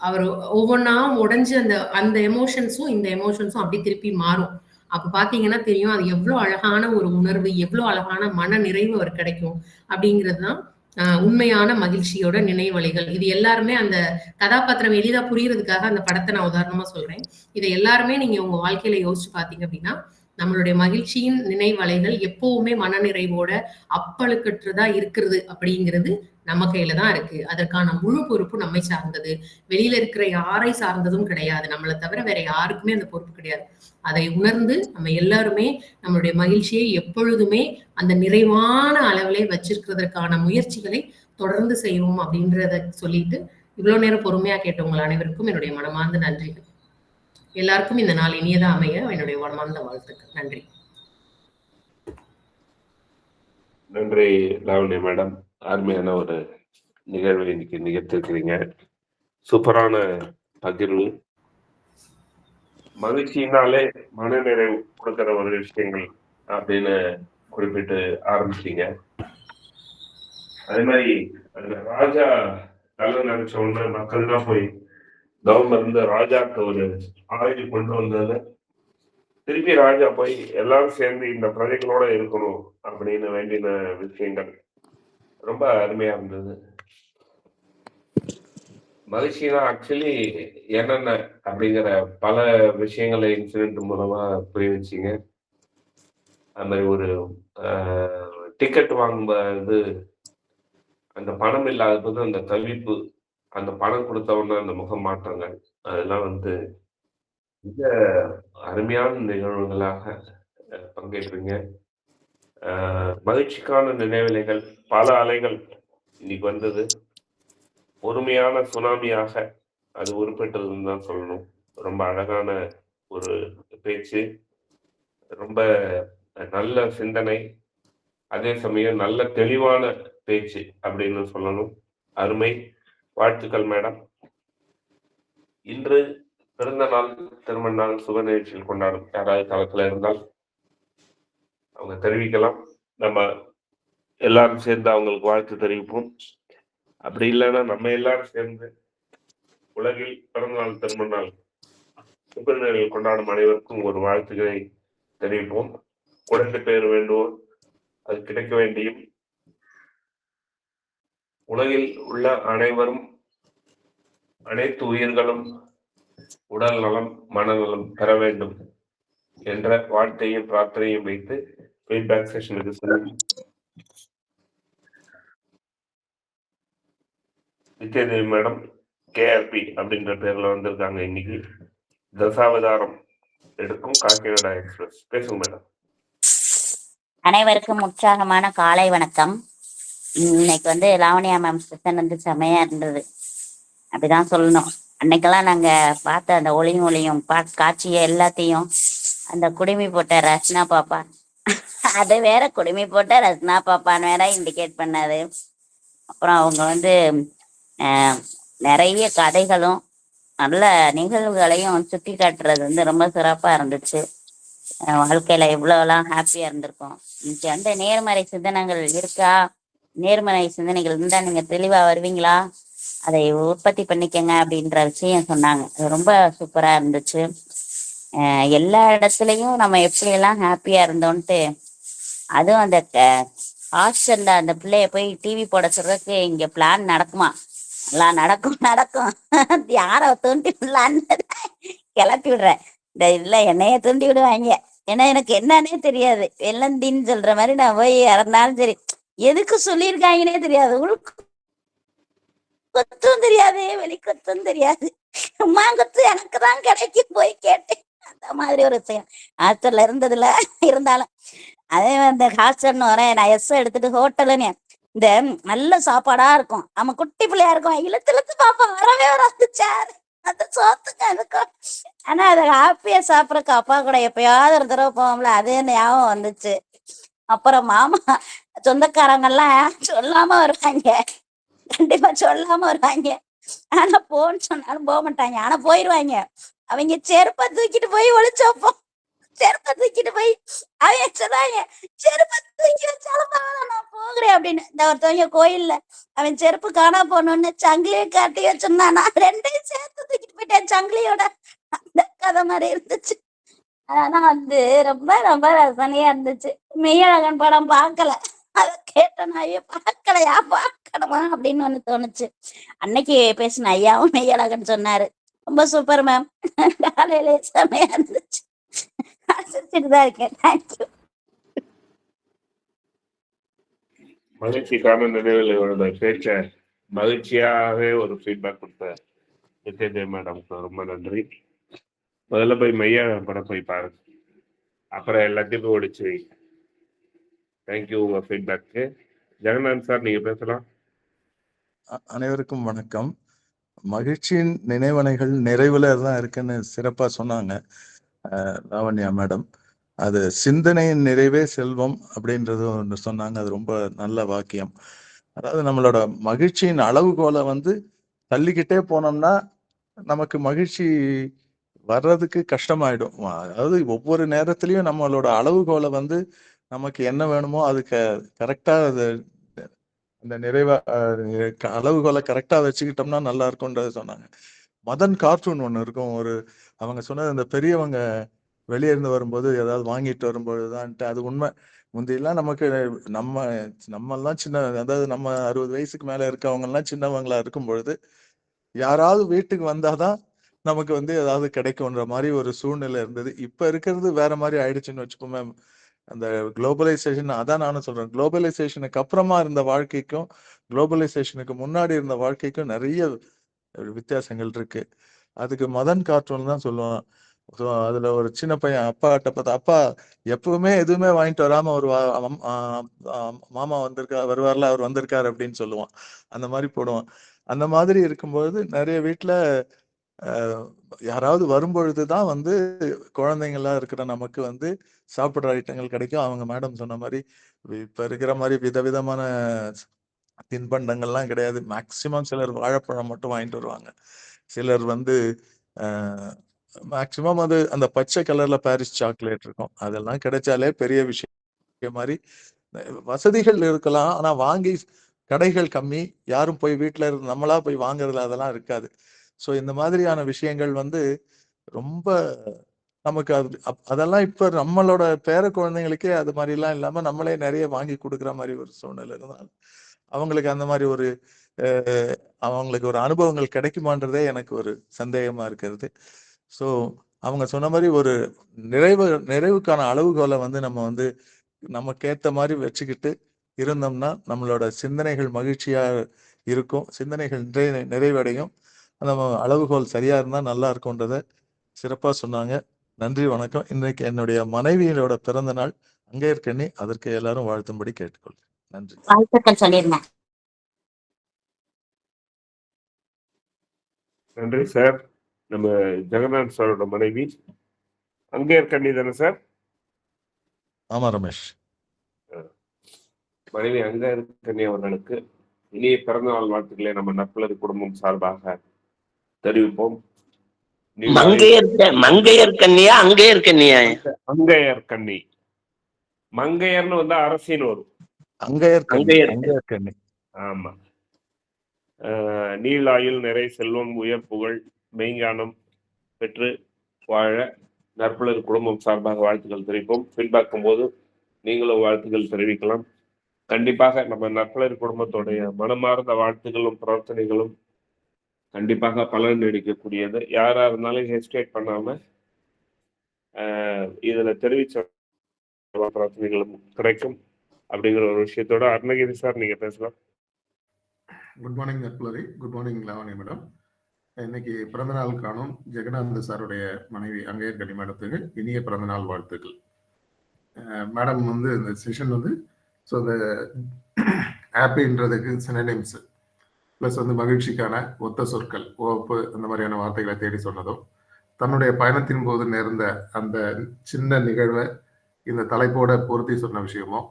அவரு ஒவ்வொன்னா உடைஞ்சு அந்த அந்த எமோஷன்ஸும், இந்த எமோஷன்ஸும் அப்படியே திருப்பி மாறும். அப்ப பார்த்தீங்கன்னா தெரியும், அது எவ்ளோ அழகான ஒரு உணர்வு, எவ்ளோ அழகான மன நிறைவு அவருக்கு கிடைக்கும். அப்படிங்கிறது தான் உண்மையான மகிழ்ச்சியோட நினைவலைகள். இது எல்லாருமே அந்த கதாபாத்திரம் எளிதா புரியறதுக்காக அந்த படத்த நான் உதாரணமா சொல்றேன். இத எல்லாருமே நீங்க உங்க வாழ்க்கையில யோசிச்சு பார்த்தீங்க அப்படின்னா, நம்மளுடைய மகிழ்ச்சியின் நினைவலைகள் எப்பவுமே மனநிறைவோட அப்பழுக்கற்றதா இருக்கிறது அப்படிங்கிறது நம்ம கையில தான் இருக்கு. அதற்கான முழு பொறுப்பு நம்மை சார்ந்தது. வெளியில இருக்கிற யாரை சார்ந்ததும் கிடையாது. நம்மள தவிர வேற யாருக்குமே அந்த பொறுப்பு கிடையாது. அதை உணர்ந்து நம்ம எல்லாருமே நம்மளுடைய மகிழ்ச்சியை எப்பொழுதுமே அந்த நிறைவான அளவிலே வச்சிருக்கிறதற்கான முயற்சிகளை தொடர்ந்து செய்வோம் அப்படின்றத சொல்லிட்டு, இவ்வளவு நேரம் பொறுமையா கேட்ட உங்கள் அனைவருக்கும் என்னுடைய மனமார்ந்த நன்றிகள். எல்லாருக்கும் இந்த நாள் இனியதா அமைய என்னுடைய மனமார்ந்த வாழ்த்துக்கள். நன்றி. நன்றி லாவண்யா மேடம். அருமையான ஒரு நிகழ்வை இன்னைக்கு நிகழ்த்திருக்கிறீங்க. சூப்பரான பகிர்வு. மகிழ்ச்சியினாலே மனநிறைவு கொடுக்கிற ஒரு விஷயங்கள் அப்படின்னு குறிப்பிட்டு ஆரம்பிச்சீங்க. அதே மாதிரி அந்த ராஜா தலை நினைச்ச உடனே மக்கள் தான் போய் கவர்மெண்ட் இருந்து ராஜாக்கு ஒரு ஆயுள் கொண்டு வந்தது. திருப்பி ராஜா போய் எல்லாரும் சேர்ந்து இந்த பிரஜைகளோட இருக்கணும் அப்படின்னு வேண்டின விஷயங்கள் ரொம்ப அருமையா இருந்தது. மகிழ்ச்சினா ஆக்சுவலி என்னென்ன அப்படிங்கிற பல விஷயங்களை இன்சிடென்ட் மூலமா புரிய வச்சிங்க. அது மாதிரி ஒரு டிக்கெட் வாங்கும்போது அந்த பணம் இல்லாத போது அந்த தவிப்பு, அந்த பணம் கொடுத்தவொன்னே அந்த முக மாற்றங்கள், அதெல்லாம் வந்து மிக அருமையான நிகழ்வுகளாக பங்கேற்றீங்க. மகிழ்ச்சிக்கான நினைவலைகள், பல அலைகள் இன்னைக்கு வந்தது. பொறுமையான சுனாமியாக அது உருப்பெற்றதுன்னு தான் சொல்லணும். ரொம்ப அழகான ஒரு பேச்சு, ரொம்ப நல்ல சிந்தனை, அதே சமயம் நல்ல தெளிவான பேச்சு அப்படின்னு சொல்லணும். அருமை. வாழ்த்துக்கள் மேடம். இன்று பிறந்த நாள், திருமண நாள், சுப நிகழ்ச்சியில் கொண்டாடும் யாராவது தளத்துல இருந்தால் அவங்க தெரிவிக்கலாம். நம்ம எல்லாரும் சேர்ந்து அவங்களுக்கு வாழ்த்து தெரிவிப்போம். அப்படி இல்லைன்னா நம்ம எல்லாரும் சேர்ந்து உலகில் பிறந்த நாள், திருமண நாள், சுப நிகழ்ச்சியில் கொண்டாடும் அனைவருக்கும் ஒரு வாழ்த்துக்களை தெரிவிப்போம். குழந்தை பேர் வேண்டுவோம், அது கிடைக்க வேண்டியும் உலகில் உள்ள அனைவரும், அனைத்து உயிர்களும் உடல் நலம், மனநலம் பெற வேண்டும் என்ற வாழ்த்தையும் பிரார்த்தனையும் வைத்து ஃபீட்பேக் செஷனுக்கு செல்லும். வித்யாதேவி மேடம் கேஆர்பி அப்படின்ற பேர்ல வந்திருக்காங்க. இன்னைக்கு தசாவதாரம் எடுக்கும் காக்கிநாடா எக்ஸ்பிரஸ். பேசுங்க மேடம். அனைவருக்கும் உற்சாகமான காலை வணக்கம். இன்னைக்கு வந்து லாவண்யா மேம் செஷன் வந்து செமையா இருந்தது, அப்படிதான் சொல்லணும். அன்னைக்கெல்லாம் நாங்க பார்த்த அந்த ஒளியும் காட்சியை எல்லாத்தையும் அந்த குடுமி போட்ட ரத்னா பாப்பா, அது வேற குடுமி போட்ட ரத்னா பாப்பான்னு வேற இண்டிகேட் பண்ணாது. அப்புறம் அவங்க வந்து நிறைய கதைகளும் நல்ல நிகழ்வுகளையும் சுட்டி காட்டுறது வந்து ரொம்ப சிறப்பா இருந்துச்சு. வாழ்க்கையில எவ்வளவுலாம் ஹாப்பியா இருந்திருக்கும். இன்னைக்கு வந்து நேர்மறை சிந்தனைகள் இருக்கா, நேர்மறை சிந்தனைகள் இருந்தா நீங்க தெளிவா வருவீங்களா, அதை உற்பத்தி பண்ணிக்கங்க அப்படின்ற விஷயம் சொன்னாங்க. அது ரொம்ப சூப்பரா இருந்துச்சு. எல்லா இடத்துலயும் நம்ம எப்படி எல்லாம் ஹாப்பியா இருந்தோன்ட்டு, அதுவும் அந்த ஹாஸ்டல்ல அந்த பிள்ளைய போய் டிவி போட சொல்றதுக்கு இங்க பிளான் நடக்குமா? எல்லாம் நடக்கும் யார தூண்டி விடலான்னு கிளப்பி விடுறேன். இந்த இல்ல என்னைய தூண்டி விடுவாங்க, ஏன்னா எனக்கு என்னன்னே தெரியாது. வெள்ளந்தின்னு சொல்ற மாதிரி நான் போய் இறந்தாலும் சரி, எதுக்கு சொல்லியிருக்காங்கன்னே தெரியாது, கொத்தும் தெரியாது, வெளிக்கொத்தும் தெரியாது, மாங்கொத்து எனக்கு தான் கிடைக்கும் போய் கேட்டேன். அந்த மாதிரி ஒரு விஷயம் ஹாஸ்டல்ல இருந்ததுல இருந்தாலும் அதே அந்த ஹாஸ்டல்னு வரேன் நான் எடுத்துட்டு ஹோட்டலுன்னு இந்த நல்ல சாப்பாடா இருக்கும், நம்ம குட்டி பிள்ளையா இருக்கும், இழுத்து பாப்பா வரவே வராது சார் அந்த சோத்துக்கு அதுக்கும். ஆனா அதை ஹாப்பியா சாப்பிடறக்கு அப்பா கூட எப்பயாவது ஒரு தடவை போவோம்ல, அதே ஞாபகம் வந்துச்சு. அப்புறம் மாமா சொந்தக்காரங்கெல்லாம் சொல்லாம வருவாங்க, கண்டிப்பா சொல்லாம வருவாங்க. ஆனா போன்னு சொன்னாலும் போக மாட்டாங்க, ஆனா போயிருவாங்க. அவங்க செருப்பை தூக்கிட்டு போய் ஒளிச்சு வைப்போம், செருப்பை தூக்கிட்டு போய் அவங்க சொன்னாங்க செருப்பை தூக்கி வச்சாலும் நான் போகிறேன் அப்படின்னு. இந்த ஒருத்தவங்க கோயில்ல அவன் செருப்பு காணா போனோன்னு சங்கிலியை காட்டி வச்சிருந்தான், நான் ரெண்டையும் சேர்த்து தூக்கிட்டு போயிட்டேன் சங்கிலியோட. அந்த கதை மாதிரி இருந்துச்சு. ஆனா வந்து ரொம்ப ரொம்ப ரசனையா இருந்துச்சு. மெய்யழகன் படம் பார்க்கல, அத கேட்டேன், ஐயோ பார்க்கலையா பார்க்கணுமா அப்படின்னு ஒண்ணு தோணுச்சு. அன்னைக்கு பேசின ஐயாவும் மெய்யழகன் சொன்னாரு, ரொம்ப சூப்பர் மேம், காலையிலே செமையா இருந்துச்சு, தான் இருக்கேன். தேங்க்யூ. மகிழ்ச்சிக்கான நினைவுகளோட பேச்ச மகிழ்ச்சியாகவே ஒரு ஃபீட்பேக் கொடுத்த வித்யாதேவி மேடம்க்கு ரொம்ப நன்றி. முதல்ல போய் மையா படம் போய் பாருங்க, அப்புறம் எல்லாத்தையும் போய் ஒடிச்சு வை. தேங்க்யூ உங்க ஃபீட்பேக்கு. ஜெகநாத் சார் நீங்க பேசலாம். அனைவருக்கும் வணக்கம். மகிழ்ச்சியின் நினைவலைகள் நிறைவுல தான் இருக்குன்னு சிறப்பா சொன்னாங்க லாவண்யா மேடம். அது சிந்தனையின் நிறைவே செல்வம் அப்படின்றது ஒன்று சொன்னாங்க. அது ரொம்ப நல்ல வாக்கியம். அதாவது நம்மளோட மகிழ்ச்சியின் அளவுகோலை வந்து தள்ளிக்கிட்டே போனோம்னா நமக்கு மகிழ்ச்சி வர்றதுக்கு கஷ்டமாயிடும். அதாவது ஒவ்வொரு நேரத்திலையும் நம்மளோட அளவுகோலை வந்து நமக்கு என்ன வேணுமோ அது கரெக்டா அது அந்த நிறைவா அளவுகோலை கரெக்டா வச்சுக்கிட்டோம்னா நல்லா இருக்கும்ன்றது சொன்னாங்க. மதன் கார்ட்டூன் ஒன்று இருக்கும். அவங்க சொன்னது அந்த பெரியவங்க வெளியே இருந்து வரும்போது ஏதாவது வாங்கிட்டு வரும்போதுதான்ட்டு அது உண்மை. முந்தையெல்லாம் நமக்கு நம்மெல்லாம் சின்ன, அதாவது நம்ம 60 வயசுக்கு மேல இருக்கவங்க எல்லாம் சின்னவங்களா இருக்கும் பொழுது யாராவது வீட்டுக்கு வந்தாதான் நமக்கு வந்து ஏதாவது கிடைக்கும்ன்ற மாதிரி ஒரு சூழ்நிலை இருந்தது. இப்ப இருக்கிறது வேற மாதிரி ஆயிடுச்சுன்னு வச்சுக்கோமே. அந்த குளோபலைசேஷன், அதான் நானும் சொல்றேன், குளோபலைசேஷனுக்கு அப்புறமா இருந்த வாழ்க்கைக்கும் குளோபலைசேஷனுக்கு முன்னாடி இருந்த வாழ்க்கைக்கும் நிறைய வித்தியாசங்கள் இருக்கு. அதுக்கு மதன் கார்ட்டூன் தான் சொல்லுவான். அதுல ஒரு சின்ன பையன் அப்பாட்ட பார்த்தா, அப்பா எப்பவுமே எதுவுமே வாங்கிட்டு வராம ஒரு மாமா வருவார்ல, அவர் வந்திருக்காரு அப்படின்னு சொல்லுவான். அந்த மாதிரி போடுவான். அந்த மாதிரி இருக்கும்போது நிறைய வீட்டுல யாராவது வரும்பொழுதுதான் வந்து குழந்தைங்களா இருக்கிற நமக்கு வந்து சாப்பிடுற ஐட்டங்கள் கிடைக்கும். அவங்க மேடம் சொன்ன மாதிரி இப்ப இருக்கிற மாதிரி விதவிதமான தின்பண்டங்கள்லாம் கிடையாது. மேக்சிமம் சிலர் வாழைப்பழம் மட்டும் வாங்கிட்டு வருவாங்க. சிலர் வந்து மேக்சிமம் அது அந்த பச்சை கலர்ல பாரிஸ் சாக்லேட் இருக்கும். அதெல்லாம் கிடைச்சாலே பெரிய விஷயம் மாதிரி. வசதிகள் இருக்கலாம், ஆனா வாங்கி கடைகள் கம்மி. யாரும் போய் வீட்டுல இருந்து நம்மளா போய் வாங்குறதுல அதெல்லாம் இருக்காது. ஸோ இந்த மாதிரியான விஷயங்கள் வந்து ரொம்ப நமக்கு அதெல்லாம் இப்ப நம்மளோட பேர குழந்தைங்களுக்கே அது மாதிரி எல்லாம் இல்லாம நம்மளே நிறைய வாங்கி கொடுக்குற மாதிரி ஒரு சூழ்நிலை இருந்தால் அவங்களுக்கு அந்த மாதிரி ஒரு அவங்களுக்கு ஒரு அனுபவங்கள் கிடைக்குமான்றதே எனக்கு ஒரு சந்தேகமா இருக்கிறது. ஸோ அவங்க சொன்ன மாதிரி ஒரு நிறைவுக்கான அளவுகோலை வந்து நம்ம வந்து நமக்கேத்த மாதிரி வச்சுக்கிட்டு இருந்தோம்னா நம்மளோட சிந்தனைகள் மகிழ்ச்சியா இருக்கும், சிந்தனைகள் நிறைவடையும். நம்ம அளவுகோல் சரியா இருந்தா நல்லா இருக்கும்ன்றத சிறப்பா சொன்னாங்க. நன்றி, வணக்கம். இன்னைக்கு என்னுடைய மனைவியோட பிறந்த நாள். அங்கேற்கண்ணி, அதற்கு எல்லாரும் வாழ்த்தும்படி கேட்டுக்கொள்கிறேன். நன்றி. வாழ்த்துக்கள் சொல்லிருந்தேன். நன்றி சார். நம்ம ஜெகநாத் சாரோட மனைவி அங்கேற்கண்ணி தானே சார்? ஆமா ரமேஷ். மனைவி அங்கேற்கண்ணி அவர்களுக்கு இனிய பிறந்தநாள் வாழ்த்துக்களை நம்ம நற்பலது குடும்பம் சார்பாக தெரிவிப்போம். மங்கையர்கண்ணியா அங்கேற்கண்ணியா? அங்கேற்கண்ணி. மங்கையர்னு வந்து அரசின் வரும். அங்கேற்கண்ணி. ஆமா. நீளாயுள், நிறை செல்வம், உயர் புகழ், மெய்ஞானம் பெற்று வாழ நற்பலர் குடும்பம் சார்பாக வாழ்த்துக்கள் தெரிவிப்போம். ஃபீட்பேக்கும் போது நீங்களும் வாழ்த்துக்கள் தெரிவிக்கலாம். கண்டிப்பாக நம்ம நற்பலர் குடும்பத்துடைய மனமார்ந்த வாழ்த்துக்களும் பிரார்த்தனைகளும் கண்டிப்பாக பலன் அளிக்கக்கூடியது. யாரா இருந்தாலும் ஹெசிடேட் பண்ணாம இதுல தெரிவிச்ச பிரார்த்தனைகளும் கிடைக்கும் அப்படிங்கிற ஒரு விஷயத்தோட அருணகிரி சார் நீங்க பேசலாம். குட் மார்னிங் நற்பலரி. Good morning Lavani madam. இன்னைக்கு பிறந்தநாள் காணும் ஜெகநாத் சாருடைய மனைவி அங்கேற்கண்ணி மேடத்துக்கு இனிய பிறந்தநாள் வாழ்த்துக்கள். மேடம் வந்து இந்த செஷன் வந்து ஸோ இந்த ஹாப்பின்றதுக்கு சினோனிம்ஸ் ப்ளஸ் வந்து மகிழ்ச்சிக்கான ஒத்த சொற்கள், ஓப்பு, அந்த மாதிரியான வார்த்தைகளை தேடி சொன்னதும், தன்னுடைய பயணத்தின் போது நேர்ந்த அந்த சின்ன நிகழ்வை இந்த தலைப்போட பொருத்தி சொன்ன விஷயமும்,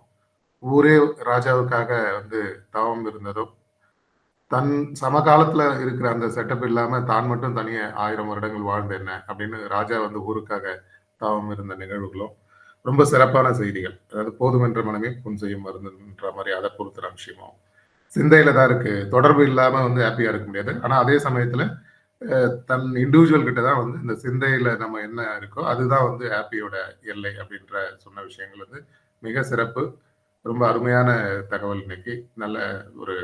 ஊரே ராஜாவுக்காக வந்து தவம் இருந்ததும், தன் சமகாலத்துல இருக்கிற அந்த செட்டப் இல்லாம தான் மட்டும் தனியே 1000 வருடங்கள் வாழ்ந்த என்ன அப்படின்னு ராஜா வந்து ஊருக்காக தவம் இருந்த நிகழ்வுகளும் ரொம்ப சிறப்பான செய்திகள். அதாவது போதுமென்ற மனமே புன் செய்யும் மருந்துன்ற மாதிரி அதை பொறுத்துற விஷயமும் சிந்தையில தான் இருக்கு. தொடர்பு இல்லாம வந்து ஹாப்பியா இருக்க முடியாது. ஆனா அதே சமயத்துல தன் இண்டிவிஜுவல் கிட்ட தான் வந்து இந்த சிந்தையில நம்ம என்ன இருக்கோ அதுதான் வந்து ஹாப்பியோட எல்லை அப்படின்ற சொன்ன விஷயங்கள் வந்து மிக சிறப்பு. ரொம்ப அருமையான தகவல். இன்னைக்கு நல்ல ஒரு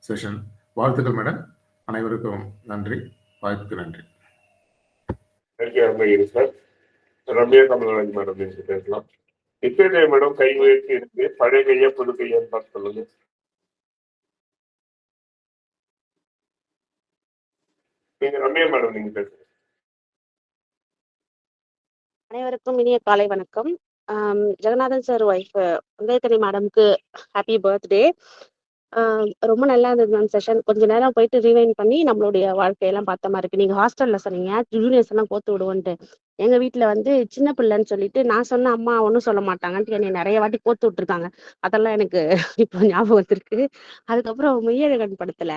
செஷன். வாழ்த்துக்கள் மேடம். அனைவருக்கும் நன்றி. வாய்ப்புக்கு நன்றி. சார். ரம்யா கமலராஜ் மேடம் பேசலாம். இப்போதே மேடம் கை முயற்சி இருக்கு. பழைய கையா புது கையான்னு பார்த்து சொல்லுங்க. நீங்க ரம்யா மேடம் நீங்க பேசுங்க. அனைவருக்கும் இனிய காலை வணக்கம். ஜெகநாதன் சார் ஒய்ஃப் அங்கேற்கண்ணி மேடம்க்கு ஹாப்பி பர்த்டே. ரொம்ப நல்லா இருந்தது மேம் செஷன். கொஞ்ச நேரம் போயிட்டு ரிவைண்ட் பண்ணி நம்மளுடைய வாழ்க்கையெல்லாம் பார்த்த மாதிரி இருக்கு. நீங்க ஹாஸ்டல்ல சொன்னீங்க ஜூனியர்ஸ் எல்லாம் கோத்து விடுவோன்ட்டு. எங்க வீட்ல வந்து சின்ன பிள்ளைன்னு சொல்லிட்டு நான் சொன்ன அம்மா ஒன்றும் சொல்ல மாட்டாங்கன்ட்டு என்னை நிறைய வாட்டி கோத்து விட்டுருக்காங்க. அதெல்லாம் எனக்கு இப்போ ஞாபகம் வந்திருக்கு. அதுக்கப்புறம் மெய்யழகன் படத்துல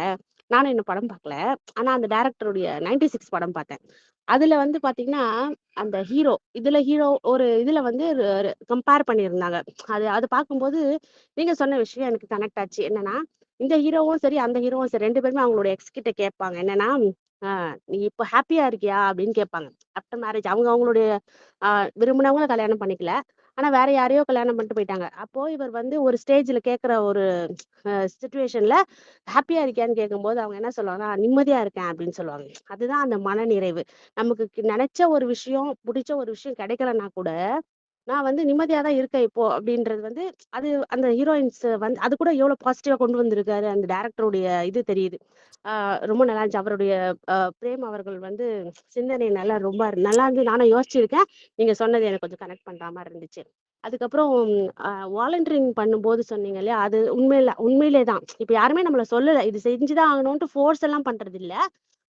நானும் இன்னும் படம் பார்க்கல. ஆனா அந்த டைரக்டருடைய 96 படம் பார்த்தேன். அதுல வந்து பாத்தீங்கன்னா அந்த ஹீரோ ஒரு இதுல வந்து கம்பேர் பண்ணியிருந்தாங்க. அது பார்க்கும்போது நீங்க சொன்ன விஷயம் எனக்கு கனெக்ட் ஆச்சு. என்னன்னா இந்த ஹீரோவும் சரி அந்த ஹீரோவும் சரி 2 பேருமே அவங்களோட எக்ஸ் கிட்ட கேட்பாங்க. என்னன்னா நீ இப்போ ஹாப்பியா இருக்கியா அப்படின்னு கேட்பாங்க. ஆஃப்டர் மேரேஜ் அவங்களுடைய விரும்பினவங்கள கல்யாணம் பண்ணிக்கல. ஆனா வேற யாரையோ கல்யாணம் பண்ணிட்டு போயிட்டாங்க. அப்போ இவர் வந்து ஒரு ஸ்டேஜ்ல கேட்கிற ஒரு சிச்சுவேஷன்ல ஹாப்பியா இருக்கியான்னு கேட்கும்போது அவங்க என்ன சொல்லுவாங்க, நிம்மதியா இருக்கேன் அப்படின்னு சொல்லுவாங்க. அதுதான் அந்த மன நிறைவு. நமக்கு நினைச்ச ஒரு விஷயம், பிடிச்ச ஒரு விஷயம் கிடைக்கலன்னா கூட நான் வந்து நிம்மதியா தான் இருக்கேன் இப்போ அப்படின்றது வந்து அது அந்த ஹீரோயின்ஸ் வந்து அது கூட எவ்வளவு பாசிட்டிவா கொண்டு வந்திருக்காரு அந்த டைரக்டருடைய இது தெரியுது. ரொம்ப நல்லா இருந்துச்சு. அவருடைய பிரேம் அவர்கள் வந்து சிந்தனை ரொம்ப நல்லா இருந்து நானும் யோசிச்சிருக்கேன். நீங்க சொன்னது எனக்கு கொஞ்சம் கனெக்ட் பண்ற மாதிரி இருந்துச்சு. அதுக்கப்புறம் வாலண்டியரிங் பண்ணும்போது சொன்னீங்க இல்லையா, அது உண்மையிலே தான். இப்ப யாருமே நம்மள சொல்லல இது செஞ்சுதான் ஆகணும்ட்டு ஃபோர்ஸ் எல்லாம் பண்றது இல்ல.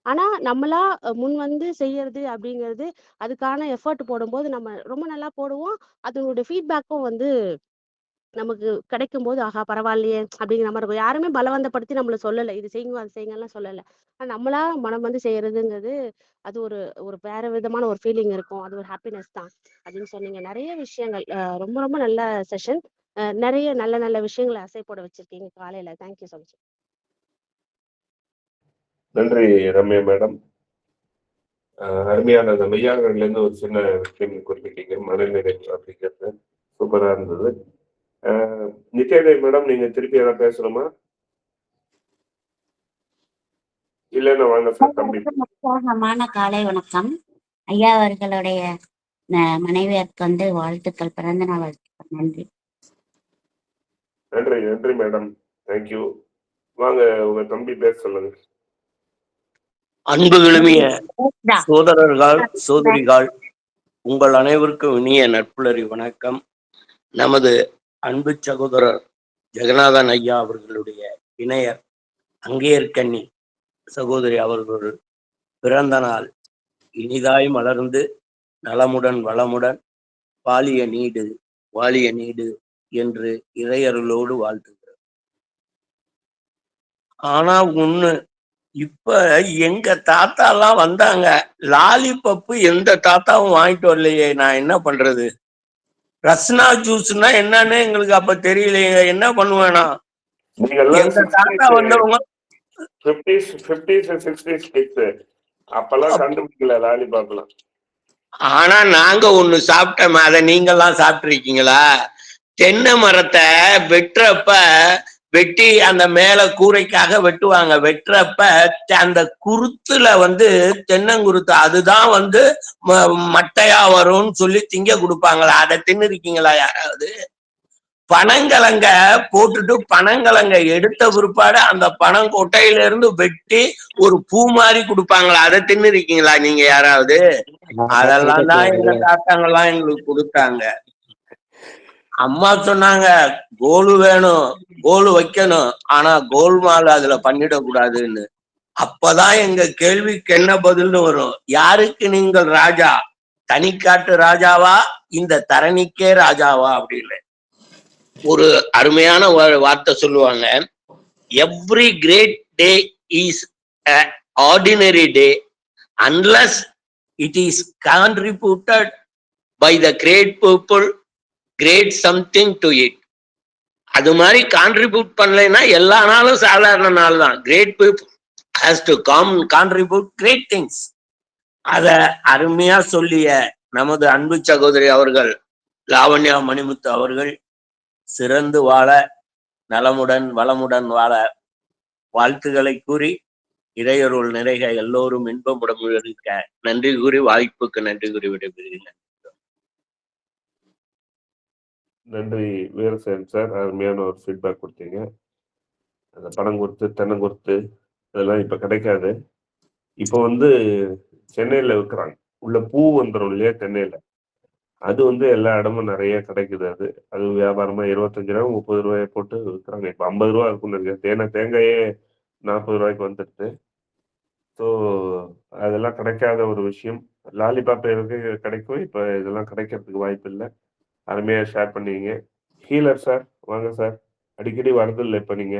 ஆனா நம்மளா முன் வந்து செய்யறது அப்படிங்கிறது, அதுக்கான எஃபர்ட் போடும்போது நம்ம ரொம்ப நல்லா போடுவோம். அதனுடைய ஃபீட்பேக்கும் வந்து நமக்கு கிடைக்கும்போது, ஆஹா பரவாயில்லையே அப்படிங்கிற மாரி இருக்கும். யாருமே பலவந்தப்படுத்தி நம்மள சொல்லல. இது செய்யுங்க, அது செய்யுங்கலாம் சொல்லல. ஆனா நம்மளா மனம் வந்து செய்யறதுங்கிறது, அது ஒரு ஒரு வேற விதமான ஒரு ஃபீலிங் இருக்கும். அது ஒரு ஹாப்பினஸ் தான் அப்படின்னு சொன்னீங்க. நெறைய விஷயங்கள் ரொம்ப ரொம்ப நல்ல செஷன். நெறைய நல்ல நல்ல விஷயங்கள அசை போட வச்சிருக்கீங்க காலையில. Thank you so much. நன்றி ரம்யா மேடம். அருமையான அந்த மெய்யாளர்கள்ல இருந்து ஒரு சின்ன விஷயம் குறிப்பிட்டீங்க, மனநிலை அப்படிங்கிறது சூப்பரா இருந்தது. நித்யாதேவி மேடம், நீங்க திருப்பி ஏதாவது பேசணுமா? இல்லைன்னா வாங்க சார் தம்பி. உற்சாகமான காலை வணக்கம். ஐயா அவர்களுடைய மனைவியருக்கு வந்து வாழ்த்துக்கள், பிறந்த நாள் வாழ்த்துக்கள். நன்றி. நன்றி நன்றி மேடம், தேங்க்யூ. வாங்க உங்க தம்பி பேச சொல்லுங்க. அன்பு விழுமிய சோதரர்கள் சோதரிகள், உங்கள் அனைவருக்கும் இனிய நட்புலரி வணக்கம். நமது அன்பு சகோதரர் ஜெகநாதன் ஐயா அவர்களுடைய இணையர் அங்கேயர்கண்ணி சகோதரி அவர்கள் பிறந்த நாள் இனிதாய் மலர்ந்து நலமுடன் வளமுடன் வாழிய நீடு என்று இறையருளோடு வாழ்த்துகிறோம். ஆனா ஒண்ணு, இப்ப எங்க தாத்தா எல்லாம் வந்தாங்க, லாலிபப்பு எந்த தாத்தாவும் வாங்கிட்டு வரலையே, நான் என்ன பண்றது? ரஸ்னா ஜூஸ்னா என்னன்னு எங்களுக்கு அப்ப தெரியலையே, என்ன பண்ணுவேனா? எங்க தாத்தா வந்தவங்க 50s 60s கிட்ஸ், அப்பெல்லாம் கண்டுபிடிக்கல லாலிபாப்லாம். ஆனா நாங்க ஒண்ணு சாப்பிட்டோம், அதை நீங்க எல்லாம் சாப்பிட்டிருக்கீங்களா? தென்னை மரத்தை வெட்டி அந்த மேல கூரைக்காக வெட்டுவாங்க. வெட்டுறப்ப அந்த குருத்துல வந்து தென்னங்குருத்து அதுதான் வந்து மட்டையா வரும்னு சொல்லி திங்க கொடுப்பாங்களா? அதை தின்னு இருக்கீங்களா யாராவது? பனங்கிழங்க போட்டுட்டு பனங்கிழங்க எடுத்த பிற்பாடு அந்த பனங்கொட்டையில இருந்து வெட்டி ஒரு பூ மாதிரி கொடுப்பாங்களா? அதை தின்னு இருக்கீங்களா நீங்க யாராவது? அதெல்லாம் தான் எங்க தாத்தாங்கெல்லாம் எங்களுக்கு கொடுத்தாங்க. அம்மா சொன்னாங்க, கோலு வேணும், கோலு வைக்கணும், ஆனா கோல்மால் அதுல பண்ணிடக்கூடாதுன்னு. அப்பதான் எங்க கேள்விக்கு என்ன பதில்னு வரும், யாருக்கு நீங்கள் ராஜா? தனிக்காட்டு ராஜாவா, இந்த தரணிக்கே ராஜாவா அப்படின்னு ஒரு அருமையான வார்த்தை சொல்லுவாங்க. Every great day is ordinary day unless it is contributed by the great people great something to it. அது மாதிரி கான்ட்ரிபியூட் பண்ணலைன்னா எல்லா நாளும் சாதாரண நாள் தான். Great people has to contribute great things. அத அருமையா சொல்லிய நமது அன்பு சகோதரி அவர்கள் லாவண்யா மணிமுத்து அவர்கள் சிறந்து வாழ, நலமுடன் வளமுடன் வாழ வாழ்த்துக்களை கூறி, இறையருள் நிறைக எல்லோரும் இன்பமுடன் இருக்க நன்றி கூறி, வாய்ப்புக்கு நன்றி கூறி விடைபெறுகிறேன். நன்றி வீரசேன் சார், அருமையான ஒரு ஃபீட்பேக் கொடுத்தீங்க. அந்த பனங்குருத்து தென்னங்குருத்து இதெல்லாம் இப்ப கிடைக்காது. இப்போ வந்து சென்னையில விற்கிறாங்க, உள்ள பூ வந்துடும் இல்லையா தென்னையில, அது வந்து எல்லா இடமும் நிறைய கிடைக்குது. அது வியாபாரமா 25 ரூபா 30 ரூபாயை போட்டு விற்கிறாங்க. இப்போ 50 ரூபா இருக்கும்னு நினைக்கிறேன். தேங்காயே 40 ரூபாய்க்கு வந்துடுது. ஸோ அதெல்லாம் கிடைக்காத ஒரு விஷயம். லாலிபாப் கிடைக்கும். இப்போ இதெல்லாம் கிடைக்கிறதுக்கு வாய்ப்பு இல்லை. அருமையா ஷேர் பண்ணீங்க. ஹீலர் சார் வாங்க சார். அடிக்கடி வரதில்லை இப்போ நீங்க.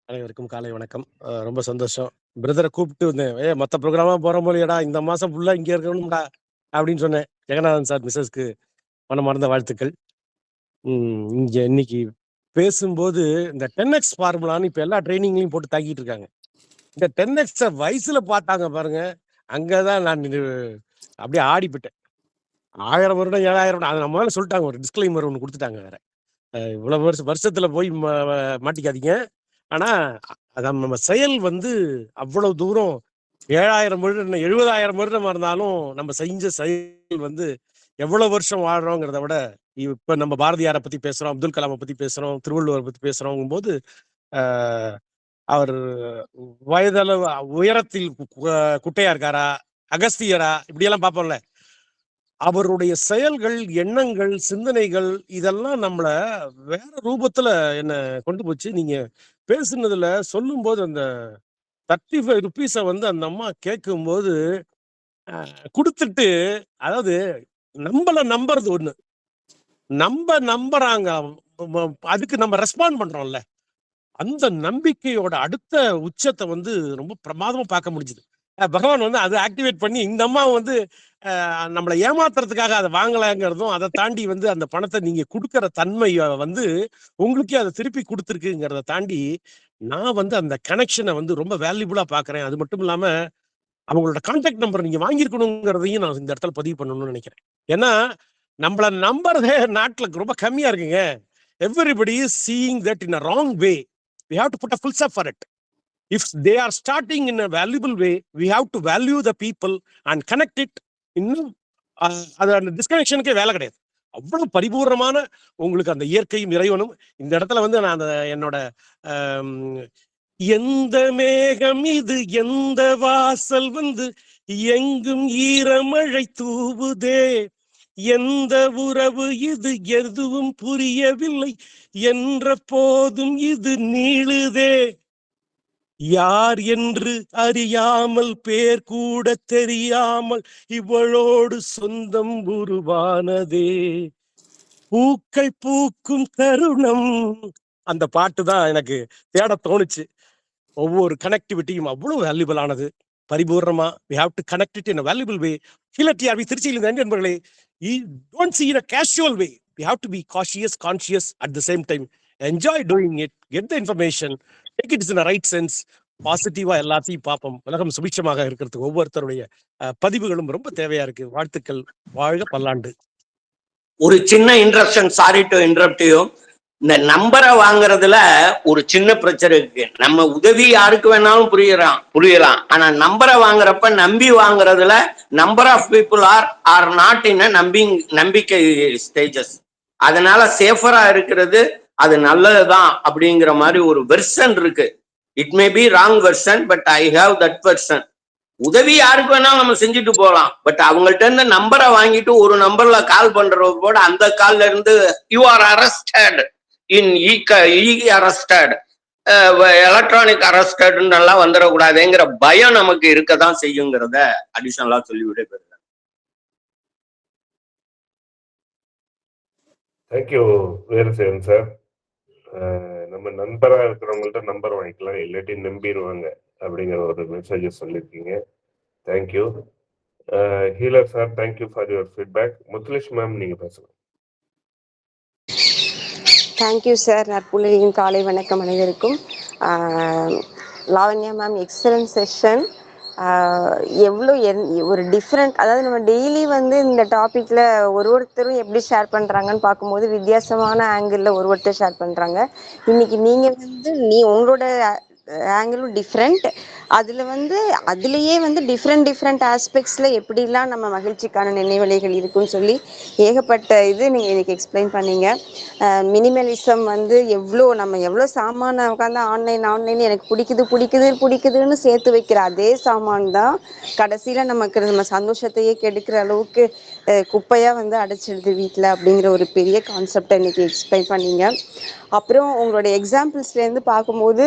அனைவருக்கும் காலை வணக்கம். ரொம்ப சந்தோஷம். பிரதரை கூப்பிட்டு வந்தேன். மற்ற ப்ரோக்ராமா போற போலியடா, இந்த மாசம் ஃபுல்லா இங்க இருக்கணும்டா அப்படின்னு சொன்னேன். ஜெகநாதன் சார் மிஸ்ஸஸ்க்கு மனமார்ந்த வாழ்த்துக்கள். இங்க இன்னைக்கு பேசும்போது இந்த 10x ஃபார்முலான்னு இப்ப எல்லா ட்ரைனிங்லையும் போட்டு தாக்கிட்டு இருக்காங்க. இந்த 10x வயசுல பார்த்தாங்க பாருங்க, அங்கதான் நான் அப்படியே ஆடிப்பிட்டேன். 1000 வருடம் 7000 வருடம் அதை நம்ம சொல்லிட்டாங்க. ஒரு டிஸ்க்ளைமர் ஒன்று கொடுத்துட்டாங்க வேற. இவ்வளவு வருஷத்துல போய் மாட்டிக்காதீங்க. ஆனா அதான் நம்ம செயல் வந்து அவ்வளவு தூரம் 7000 வருடம் 70,000 வருடமா இருந்தாலும் நம்ம செஞ்ச செயல் வந்து எவ்வளவு வருஷம் வாழ்றோங்கிறத விட, இப்ப நம்ம பாரதியாரை பத்தி பேசுறோம், அப்துல் கலாமை பத்தி பேசுறோம், திருவள்ளுவரை பத்தி பேசுறோம் போது அவர் வயதளவு உயரத்தில் குட்டையா இருக்காரா, அகஸ்தியரா, இப்படியெல்லாம் பார்ப்போம்ல. அவருடைய செயல்கள், எண்ணங்கள், சிந்தனைகள் இதெல்லாம் நம்மள வேற ரூபத்துல என்ன கொண்டு போச்சு. நீங்க பேசுனதுல சொல்லும் போது அந்த 35 ருபீஸை வந்து அந்த அம்மா கேட்கும்போது கொடுத்துட்டு, அதாவது நம்மள நம்புறது ஒண்ணு, நம்புறாங்க, அதுக்கு நம்ம ரெஸ்பாண்ட் பண்றோம்ல, அந்த நம்பிக்கையோட அடுத்த உச்சத்தை வந்து ரொம்ப பிரமாதமா பார்க்க முடிஞ்சுது. பகவான் வந்து அதை ஆக்டிவேட் பண்ணி இந்த அம்மா வந்து நம்மளை ஏமாத்துறதுக்காக அதை வாங்கலைங்கிறதும், அதை தாண்டி வந்து அந்த பணத்தை நீங்க கொடுக்கற தன்மை வந்து உங்களுக்கே அதை திருப்பி கொடுத்துருக்குங்கிறத தாண்டி நான் வந்து அந்த கனெக்ஷனை வந்து ரொம்ப வேல்யூபுளா பாக்குறேன். அது மட்டும் இல்லாம அவங்களோட கான்டாக்ட் நம்பர் நீங்க வாங்கியிருக்கணுங்கிறதையும் நான் இந்த இடத்துல பதிவு பண்ணணும்னு நினைக்கிறேன். ஏன்னா நம்மள நம்புறதே நாட்டுல ரொம்ப கம்மியா இருக்குங்க. Everybody is seeing that in a wrong way. We have to put a full stop for it. If they are starting in a valuable way, we have to value the people and connect it. இன்னும் அது அந்த டிஸ்கனெக்ஷனுக்கே வேலை கிடையாது. அவ்வளவு பரிபூர்ணமான உங்களுக்கு அந்த இயற்கையும் இறைவனும் இந்த இடத்துல வந்து நான் அந்த என்னோட எந்த மேகம் இது, எந்த வாசல் வந்து எங்கும் ஈரமழை தூவுதே, எந்த உறவு இது எதுவும் புரியவில்லை என்ற போதும் இது நீளுதே, யார் என்று அறியாமல் பேர் கூட தெரியாமல் இவளோடு சொந்தம் உருவானதே, பூக்கள் பூக்கும் தருணம். அந்த பாட்டு தான் எனக்கு தேட தோணுச்சு. ஒவ்வொரு கனெக்டிவிட்டியும் அவ்வளவு வேல்யூபிள் ஆனது, பரிபூர்ணமா. we have to connect it in a valuable way. ஹிலட்டிஆர்வி திருச்சியில் இந்த நண்பர்களே, you don't see in a casual way. We have to be cautious, conscious at the same time. Enjoy doing it, get the information, take it in a right sense. பாசிட்டிவா எல்லாத்தையும் பார்ப்போம். உலகம் சுபிட்சமாக இருக்கிறதுக்கு ஒவ்வொருத்தருடைய பதிவுகளும் ரொம்ப தேவையா இருக்கு. வாழ்த்துக்கள். வாழ்க பல்லாண்டு. ஒரு சின்ன interruption, sorry to interrupt you. இந்த நம்பரை வாங்குறதுல ஒரு சின்ன பிரச்சனை இருக்கு. நம்ம உதவி யாருக்கு வேணாலும் புரியலாம். ஆனா நம்பரை வாங்குறப்ப நம்பி வாங்குறதுல number of people are not in நம்பிக்கை ஸ்டேஜஸ். அதனால சேஃபரா இருக்கிறது அது நல்லதுதான் அப்படிங்கிற மாதிரி ஒரு வெர்ஷன் இருக்கு. It may be wrong version, but I have that version. உதவி யாருக்கு வேணாலும் நம்ம செஞ்சுட்டு போகலாம். பட் அவங்கள்ட்ட இருந்து நம்பரை வாங்கிட்டு ஒரு நம்பர்ல கால் பண்றது போட அந்த கால்ல இருந்து you are arrested in arrested electronic அரஸ்டட்னு எல்லாம் வந்துடக்கூடாதுங்கிற பயம் நமக்கு இருக்கதான் செய்யுங்கிறத அடிஷனலா சொல்லிவிட போயிருக்கேன். Thank you Veerasekaran sir. நம்ம நண்பரா இருக்கிறவங்கள்ட்ட நம்பர் வாங்கிக்கலாம், இல்லாட்டி நம்பிடுவாங்க அப்படிங்கிற ஒரு மெசேஜ் சொல்லியிருக்கீங்க. Thank you. Healer sir, thank you for your feedback. Muthulakshmi ma'am, நீங்க பேசலாம். Thank you sir. நற்புலையின் காலை வணக்கம் அனைவருக்கும். Lavanya ma'am, excellent session. எவ்வளோ ஒரு டிஃப்ரெண்ட், அதாவது நம்ம டெய்லி வந்து இந்த டாப்பிக்கில் ஒருத்தரும் எப்படி ஷேர் பண்ணுறாங்கன்னு பார்க்கும்போது வித்தியாசமான ஆங்கிளில் ஒருத்தர் ஷேர் பண்ணுறாங்க. இன்னைக்கு நீங்கள் வந்து உங்களோட ஆங்கிளும் டிஃப்ரெண்ட். அதில் வந்து அதுலேயே வந்து டிஃப்ரெண்ட் ஆஸ்பெக்ட்ஸில் எப்படிலாம் நம்ம மகிழ்ச்சிக்கான நினைவலைகள் இருக்குன்னு சொல்லி ஏகப்பட்ட இது நீங்கள் எனக்கு எக்ஸ்பிளைன் பண்ணீங்க. மினிமலிசம் வந்து நம்ம எவ்வளோ சாமான உட்காந்து ஆன்லைன் எனக்கு பிடிக்குதுன்னு சேர்த்து வைக்கிற அதே சாமான் தான் கடைசியில் நம்ம சந்தோஷத்தையே கெடுக்கிற அளவுக்கு குப்பையாக வந்து அடைச்சிடுது வீட்டில் அப்படிங்கிற ஒரு பெரிய கான்செப்டை இன்னைக்கு எக்ஸ்பிளைன் பண்ணீங்க. அப்புறம் உங்களுடைய எக்ஸாம்பிள்ஸ்லேருந்து பார்க்கும்போது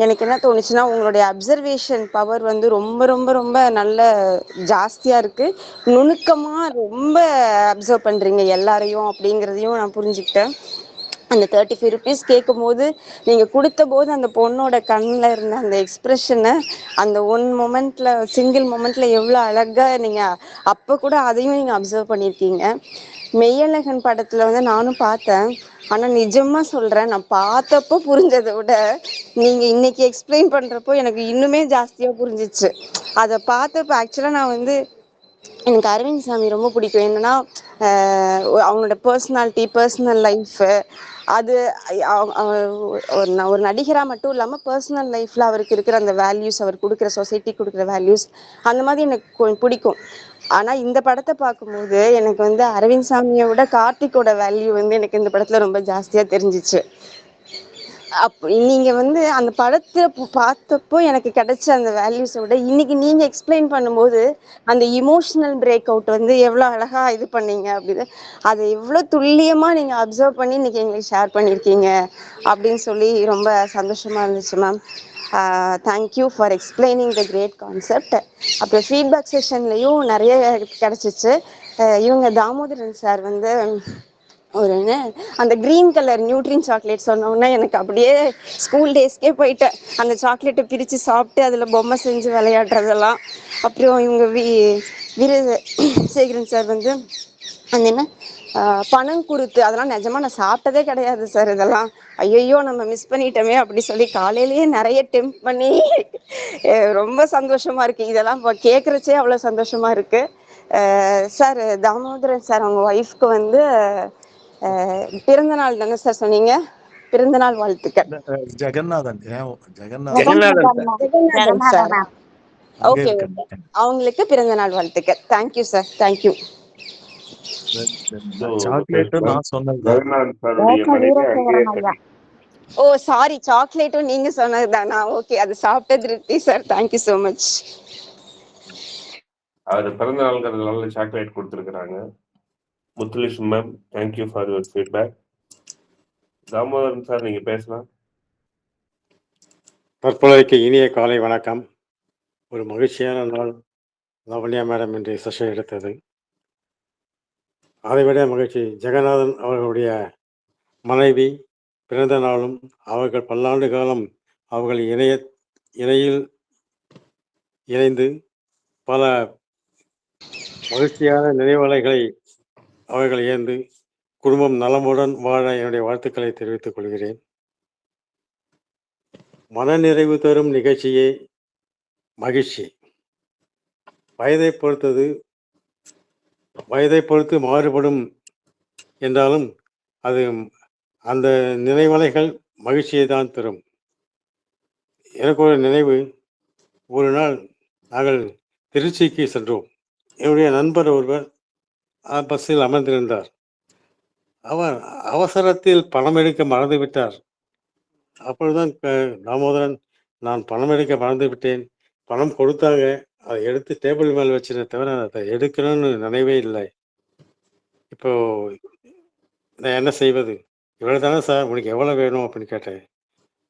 எனக்கு என்ன தோணுச்சுன்னா, உங்களுடைய அப்சர்வேஷன் பவர் வந்து ரொம்ப ரொம்ப ரொம்ப நல்ல ஜாஸ்தியாக இருக்குது. நுணுக்கமாக ரொம்ப அப்சர்வ் பண்ணுறீங்க எல்லாரையும் அப்படிங்கிறதையும் நான் புரிஞ்சுக்கிட்டேன். அந்த 35 ருபீஸ் கேட்கும்போது நீங்கள் கொடுத்த போது அந்த பொண்ணோட கண்ணில் இருந்த அந்த எக்ஸ்ப்ரெஷனை அந்த சிங்கிள் மொமெண்ட்டில் எவ்வளோ அழகாக நீங்கள் அப்போ கூட அதையும் நீங்கள் அப்சர்வ் பண்ணியிருக்கீங்க. மெய்யழகன் படத்தில் வந்து நானும் பார்த்தேன். ஆனால் நிஜமாக சொல்கிறேன், நான் பார்த்தப்போ புரிஞ்சதை விட நீங்கள் இன்னைக்கு எக்ஸ்பிளைன் பண்ணுறப்போ எனக்கு இன்னுமே ஜாஸ்தியாக புரிஞ்சிச்சு. அதை பார்த்தப்போ ஆக்சுவலாக நான் வந்து எனக்கு அரவிந்த் சாமி ரொம்ப பிடிக்கும். என்னன்னா அவங்களோட பர்சனல் லைஃபு அது ஒரு நடிகராக மட்டும் இல்லாமல் பர்சனல் லைஃப்பில் அவருக்கு இருக்கிற அந்த வேல்யூஸ், அவர் கொடுக்குற சொசைட்டி கொடுக்குற வேல்யூஸ் அந்த மாதிரி எனக்கு பிடிக்கும். ஆனால் இந்த படத்தை பார்க்கும்போது எனக்கு வந்து அரவிந்த் சாமியை விட கார்த்திக்கோட வேல்யூ வந்து எனக்கு இந்த படத்தில் ரொம்ப ஜாஸ்தியாக தெரிஞ்சிச்சு. நீங்கள் வந்து அந்த படத்தை பார்த்தப்போ எனக்கு கிடைச்ச அந்த வேல்யூஸை விட இன்னைக்கு நீங்கள் எக்ஸ்பிளைன் பண்ணும்போது அந்த இமோஷனல் பிரேக் அவுட் வந்து எவ்வளோ அழகாக இது பண்ணீங்க அப்படின்னு அதை எவ்வளோ துல்லியமாக நீங்கள் அப்சர்வ் பண்ணி இன்னைக்கு எங்களுக்கு ஷேர் பண்ணியிருக்கீங்க அப்படின்னு சொல்லி ரொம்ப சந்தோஷமாக இருந்துச்சு ma'am. Thank you for explaining the great concept. அப்புறம் ஃபீட்பேக் செஷன்லேயும் நிறைய கிடச்சிச்சு. இவங்க தாமோதரன் சார் வந்து அந்த கிரீன் கலர் நியூட்ரின் சாக்லேட் சொன்னோன்னா எனக்கு அப்படியே ஸ்கூல் டேஸ்க்கே போயிட்டேன். அந்த சாக்லேட்டை பிரித்து சாப்பிட்டு அதில் பொம்மை செஞ்சு விளையாடுறதெல்லாம். அப்புறம் இவங்க வீரசேகரன் சார் வந்து அந்த என்ன பனங்குருத்து அதெல்லாம் நிஜமாக நான் சாப்பிட்டதே கிடையாது சார். இதெல்லாம் ஐயோ நம்ம மிஸ் பண்ணிட்டோமே அப்படி சொல்லி காலையிலேயே நிறைய டெம்ப் பண்ணி ரொம்ப சந்தோஷமாக இருக்குது. இதெல்லாம் கேட்குறச்சே அவ்வளோ சந்தோஷமாக இருக்குது. சார் தாமோதரன் சார் அவங்க ஒய்ஃப்க்கு வந்து பிறந்தநாள் தானே சார் சொன்னீங்க? பிறந்தநாள் வாழ்த்துக்கள். ஜெகநாதன் சார். ஓகே, அவங்களுக்கு பிறந்தநாள் வாழ்த்துக்கள். Thank you sir, thank you. சாக்லேட்டும் நான் சொன்னது. ஓ சாரி, சாக்லேட்டும் நீங்க சொன்னதுதானா? ஓகே, அது சாப்பிட்ட திருப்தி சார். Thank you so much. அவர் பிறந்த நாளுங்கிறதுனால சாக்லேட் கொடுத்துருக்குறாங்க. Muthulakshmi ma'am, thank you for your feedback. Damodaran sir, நீங்க பேசலாம். தற்போதைக்கு இனிய காலை வணக்கம். ஒரு மகிழ்ச்சியான நாள் லாவண்யா மேடம் இன்று செஷன் எடுத்தது. அதைவிட மகிழ்ச்சி ஜெகநாதன் அவர்களுடைய மனைவி பிறந்த நாளும் அவர்கள் பல்லாண்டு காலம் அவர்கள் இணையில் இணைந்து பல மகிழ்ச்சியான நினைவலைகளை அவர்கள் ஏந்து குடும்பம் நலமுடன் வாழ என்னுடைய வாழ்த்துக்களை தெரிவித்துக் கொள்கிறேன். மனநிறைவு தரும் நிகழ்ச்சியே மகிழ்ச்சி. வயதை பொறுத்து மாறுபடும் என்றாலும் அது அந்த நினைவலைகள் மகிழ்ச்சியை தான் தரும். எனக்கு ஒரு நினைவு, ஒரு நாள் நாங்கள் திருச்சிக்கு சென்றோம். என்னுடைய நண்பர் ஒருவர் பஸ்ஸில் அமர்ந்திருந்தார். அவர் அவசரத்தில் பணம் எடுக்க மறந்துவிட்டார். அப்பொழுதுதான் தாமோதரன், நான் பணம் எடுக்க மறந்து விட்டேன், பணம் கொடுத்தாங்க, அதை எடுத்து டேபிள் மேல் வச்சிருந்த தவிர அதை எடுக்கணும்னு நினைவே இல்லை. இப்போ நான் என்ன செய்வது? இவ்வளவு தானே சார், உனக்கு எவ்வளோ வேணும் அப்படின்னு கேட்டேன்.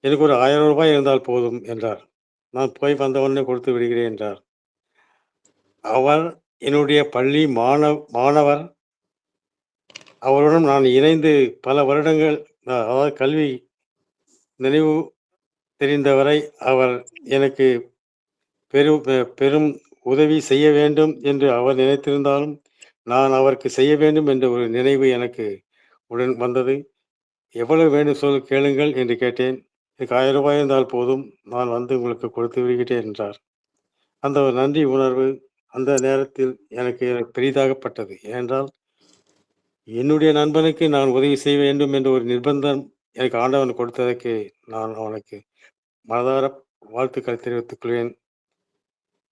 எனக்கு ஒரு 1000 ரூபாய் இருந்தால் போதும் என்றார். நான் போய் வந்தவொடனே கொடுத்து விடுகிறேன் என்றார். அவர் என்னுடைய பள்ளி மாணவர். அவருடன் நான் இணைந்து பல வருடங்கள், அதாவது கல்வி நினைவு தெரிந்தவரை அவர் எனக்கு பெரும் உதவி செய்ய வேண்டும் என்று அவர் நினைத்திருந்தாலும் நான் அவருக்கு செய்ய வேண்டும் என்ற ஒரு நினைவு எனக்கு உடன் வந்தது. எவ்வளவு வேண்டும் கேளுங்கள் என்று கேட்டேன். எனக்கு 1000 ரூபாய் இருந்தால் போதும், நான் வந்து உங்களுக்கு கொடுத்து விடுகிறேன் என்றார். அந்த ஒரு நன்றி உணர்வு அந்த நேரத்தில் எனக்கு பெரிதாகப்பட்டது. ஏனென்றால் என்னுடைய நண்பனுக்கு நான் உதவி செய்ய வேண்டும் என்ற ஒரு நிர்பந்தம் எனக்கு ஆண்டவன் கொடுத்ததற்கு நான் அவனுக்கு மனதார வாழ்த்துக்களை தெரிவித்துக் கொள்வேன்.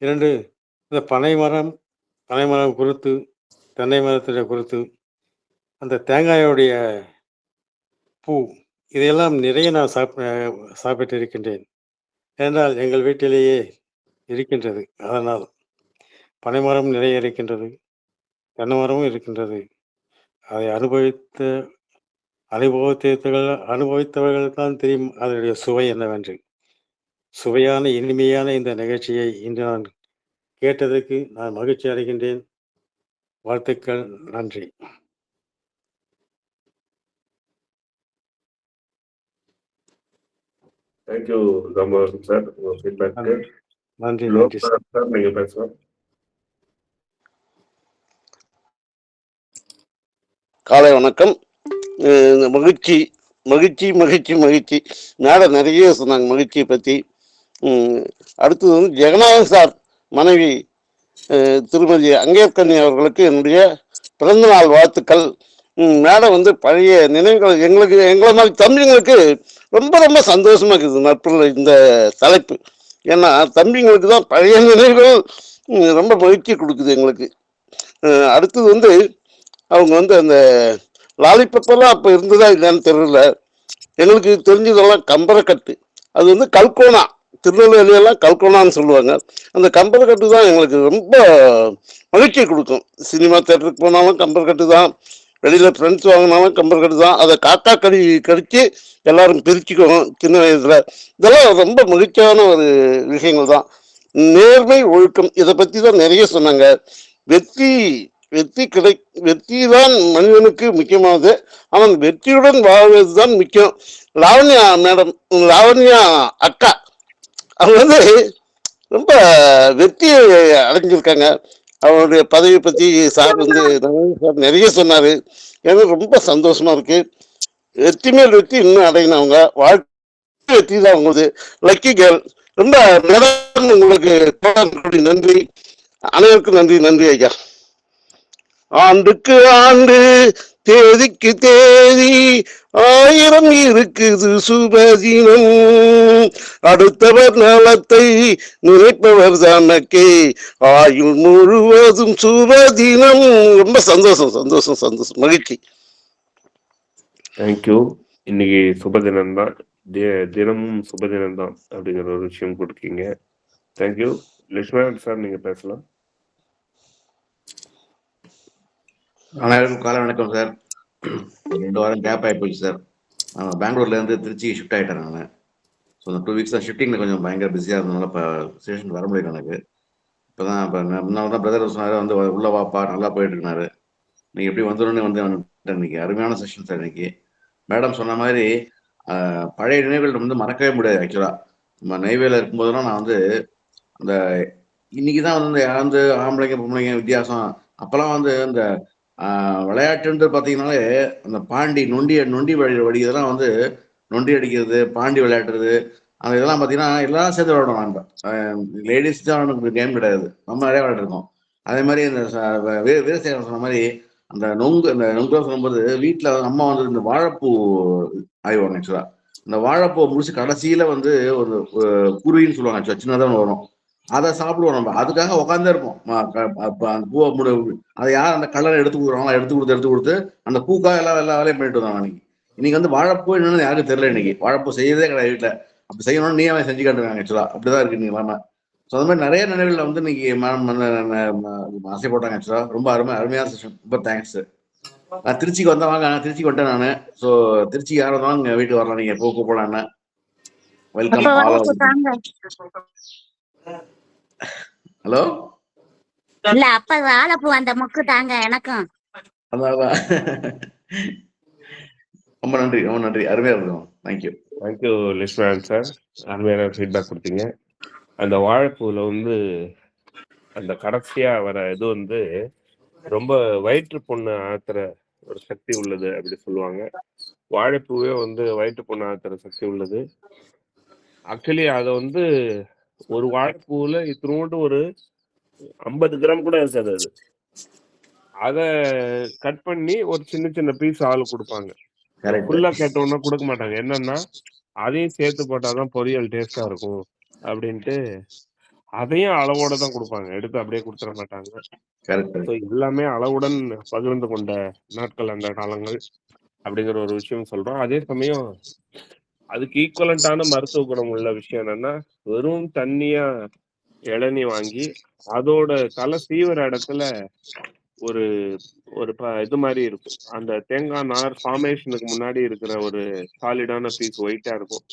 2 இந்த பனை மரம் குறித்து, தென்னை மரத்தில குறித்து, அந்த தேங்காயோடைய பூ இதையெல்லாம் நிறைய நான் சாப்பிட்டு இருக்கின்றேன். ஏனென்றால் எங்கள் வீட்டிலேயே இருக்கின்றது. அதனால் பனைமரம் நிறைய இருக்கின்றது. தென்னை மரமும் இருக்கின்றது. அதை அனுபவித்தவர்கள் தான் தெரியும் அதனுடைய சுவை என்னவென்று. சுவையான, இனிமையான இந்த நிகழ்ச்சியை இன்று நான் கேட்டதற்கு நான் மகிழ்ச்சி அடைகின்றேன். வாழ்த்துக்கள். நன்றி. தேங்க்யூ தாமோதரன் சார், உங்க ஃபீட்பேக்கு. நன்றி நன்றி சார். சார் நீங்க பேசலாம். காலை வணக்கம். மகிழ்ச்சி மகிழ்ச்சி மகிழ்ச்சி மகிழ்ச்சி. மேடம் நிறைய சொன்னாங்க மகிழ்ச்சியை பற்றி. அடுத்தது வந்து ஜெகநாதன் சார் மனைவி திருமதி அங்கேற்கண்ணி அவர்களுக்கு என்னுடைய பிறந்தநாள் வாழ்த்துக்கள். மேடம் வந்து பழைய நினைவுகள் எங்களை மாதிரி தம்பிங்களுக்கு ரொம்ப ரொம்ப சந்தோஷமா இருக்குது நட்புல இந்த தலைப்பு. ஏன்னா தம்பிங்களுக்கு தான் பழைய நினைவுகள் ரொம்ப மகிழ்ச்சி கொடுக்குது எங்களுக்கு. அடுத்தது வந்து அவங்க வந்து அந்த லாலிபப்பெல்லாம் அப்போ இருந்ததா இல்லைன்னு தெரியல. எங்களுக்கு தெரிஞ்சதெல்லாம் கம்பரக்கட்டு. அது வந்து கல்கோனா, திருநெல்வேலியெல்லாம் கல்கோனான்னு சொல்லுவாங்க. அந்த கம்பரக்கட்டு தான் எங்களுக்கு ரொம்ப மகிழ்ச்சி கொடுக்கும். சினிமா தேட்டருக்கு போனாலும் கம்பரக்கட்டு தான், வெளியில் ஃப்ரெண்ட்ஸ் வாங்கினாலும் கம்பரக்கட்டு தான். அதை காக்கா கடித்து எல்லாரும் பிரிச்சுக்குவோம் சின்ன வயதில். இதெல்லாம் ரொம்ப மகிழ்ச்சியான ஒரு விஷயங்கள் தான். நேர்மை, ஒழுக்கம், இதை பற்றி தான் நிறைய சொன்னாங்க. வெற்றி தான் மனிதனுக்கு முக்கியமானது. அவன் வெற்றியுடன் வாழ்வதுதான் முக்கியம். லாவண்யா அக்கா அவங்க வந்து ரொம்ப வெற்றியை அடைஞ்சிருக்காங்க. அவருடைய பதவி பத்தி சார் வந்து நிறைய சொன்னாரு. எனக்கு ரொம்ப சந்தோஷமா இருக்கு. வெற்றி மேல் வெற்றி இன்னும் அடையணும். அவங்க வாழ்க்கை வெற்றி தான் அவங்களுக்கு. Lucky girl. ரொம்ப மேடம் உங்களுக்கு நன்றி. அனைவருக்கும் நன்றி. நன்றி ஐயா. ஆண்டுக்கு ஆண்டு, தேதிக்கு தேதி, 1000 இருக்குது சுபதினம். அடுத்தவர் நலத்தை நினைப்பவர் தனக்கே ஆயுள் முழுவதும் சுபதினம். ரொம்ப சந்தோஷம் சந்தோஷம் சந்தோஷம் மகிழ்ச்சி. தேங்க்யூ. இன்னைக்கு சுபதினம் தான், தினமும் சுபதினம் தான் அப்படிங்கிற ஒரு விஷயம் கொடுக்கீங்க. தேங்க்யூ. லட்சுமணன் சார் நீங்க பேசலாம். அனைவருக்கும் காலை வணக்கம் சார். 2 வாரம் கேப் ஆகி போச்சு சார். பெங்களூர்லேருந்து திருச்சி ஷிஃப்ட் ஆகிட்டேன் நான். ஸோ அந்த 2 வீக்ஸ் தான் ஷிஃப்டிங்கில் கொஞ்சம் பயங்கர பிஸியாக இருந்ததுனால இப்போ ஸ்டேஷன் வர முடியல எனக்கு. இப்போ முன்னால் தான் பிரதர் சொன்னார் வந்து உள்ள வாப்பா நல்லா போயிட்டு இருந்தாரு. நீங்கள் எப்படி வந்துடும் வந்துட்டேன். இன்னைக்கு அருமையான செஷன் சார். இன்னைக்கு மேடம் சொன்ன மாதிரி பழைய நினைவுகள் வந்து மறக்கவே முடியாது. ஆக்சுவலாக நம்ம நெய்வேலியில் இருக்கும்போதெல்லாம் நான் வந்து அந்த இன்னைக்கு தான் வந்து யாராவது ஆம்பளைங்க பொம்பளைங்க வித்தியாசம். அப்போல்லாம் வந்து இந்த விளையாட்டுன்றது பார்த்தீங்கன்னாலே அந்த பாண்டி நொண்டி வடி இதெல்லாம் வந்து நொண்டி அடிக்கிறது, பாண்டி விளையாடுறது, அந்த இதெல்லாம் பார்த்தீங்கன்னா எல்லாம் சேர்ந்து விளையாடுவோம். நம்ம லேடிஸ் தான் அவனுக்கு கேம் கிடையாது, நம்ம நிறைய விளையாடுருக்கோம். அதே மாதிரி இந்த வீரசேகரன் சொன்ன மாதிரி அந்த நொங்கு சொல்லும்போது வீட்டில் அம்மா வந்து இந்த வாழைப்பூ ஆய்வாங்க. ஆக்சுவலாக இந்த வாழைப்பூ முடிச்சு கடைசியில் வந்து ஒரு குருவின்னு சொல்லுவாங்க. ஆக்சுவலாக சின்னதாக வரும், அதை சாப்பிடுவோம். நம்ம அதுக்காக உட்காந்தே இருப்போம். அந்த பூவை அதை யார் அந்த கலரை எடுத்து கொடுக்குறாங்களோ எடுத்து கொடுத்து அந்த பூக்காக எல்லா வேலையும் பண்ணிட்டு வந்தாங்க. இன்னைக்கு வந்து வாழைப்பூ என்னன்னு யாருக்கும் தெரியல. இன்னைக்கு வாழைப்பூ செய்யறதே கிடையாது வீட்டில். அப்படி செய்யணும்னு நீ அவன் செஞ்சு காட்டுறாங்க. ஆக்சுவலாக அப்படிதான் இருக்கு இன்னைக்கு இல்லாமல். ஸோ அந்த மாதிரி நிறைய நினைவுகள் வந்து இன்னைக்கு மேடம் வந்து ஆசைப்பட்டாங்க. ஆக்சுவலாக ரொம்ப அருமையான செஷன். ரொம்ப தேங்க்ஸ். நான் திருச்சிக்கு வந்தேன். வாங்க, நான் திருச்சிக்கு வந்துட்டேன் நான். ஸோ திருச்சிக்கு யாரும் வந்தாலும் இங்கே வீட்டுக்கு வரலாம். நீங்கள் போகலான்னு வெல்கம். ஹலோ இல்ல அப்ப வாழைப்பூ அந்த மொக்கு தாங்க எனக்கும். அதான் ரொம்ப நன்றி. அருமையா இருக்கும். தேங்க்யூ லட்சுமணன் சார், அருமையான ஃபீட்பேக் கொடுத்தீங்க. அந்த வாழைப்பூவில் வந்து அந்த கடைசியா வர இது வந்து ரொம்ப வயிற்று புண்ணு ஆத்துற ஒரு சக்தி உள்ளது அப்படி சொல்லுவாங்க. வாழைப்பூவே வந்து வயிற்று புண்ணு ஆத்துற சக்தி உள்ளது. ஆக்சுவலி அதை வந்து ஒரு வாழைப்பூவில் இத்தினோண்டு ஒரு 50 கிராம் கூட இருக்காது. அதை கட் பண்ணி ஒரு சின்ன பீஸ் ஆளு கொடுப்பாங்க. ஃபுல்லா கேட்டோம்னா கொடுக்க மாட்டாங்க. என்னன்னா அதையும் சேர்த்து போட்டாதான் பொரியல் டேஸ்டா இருக்கும் அப்படின்ட்டு அதையும் அளவோட தான் கொடுப்பாங்க, எடுத்து அப்படியே கொடுத்துட மாட்டாங்க. கரெக்ட். ஸோ எல்லாமே அளவுடன் பகிர்ந்து கொண்ட நாட்கள் அந்த காலங்கள் அப்படிங்கிற ஒரு விஷயம் சொல்றோம். அதே சமயம் அதுக்கு ஈக்குவலண்டான மருத்துவ குணம் உள்ள விஷயம் என்னன்னா, வெறும் தண்ணியா இளநீ வாங்கி அதோட தலை சீவுற இடத்துல ஒரு ஒரு இது மாதிரி இருக்கும். அந்த தேங்காய் நார் ஃபார்மேஷனுக்கு முன்னாடி இருக்கிற ஒரு சாலிடான பீஸ் ஒயிட்டா இருக்கும்.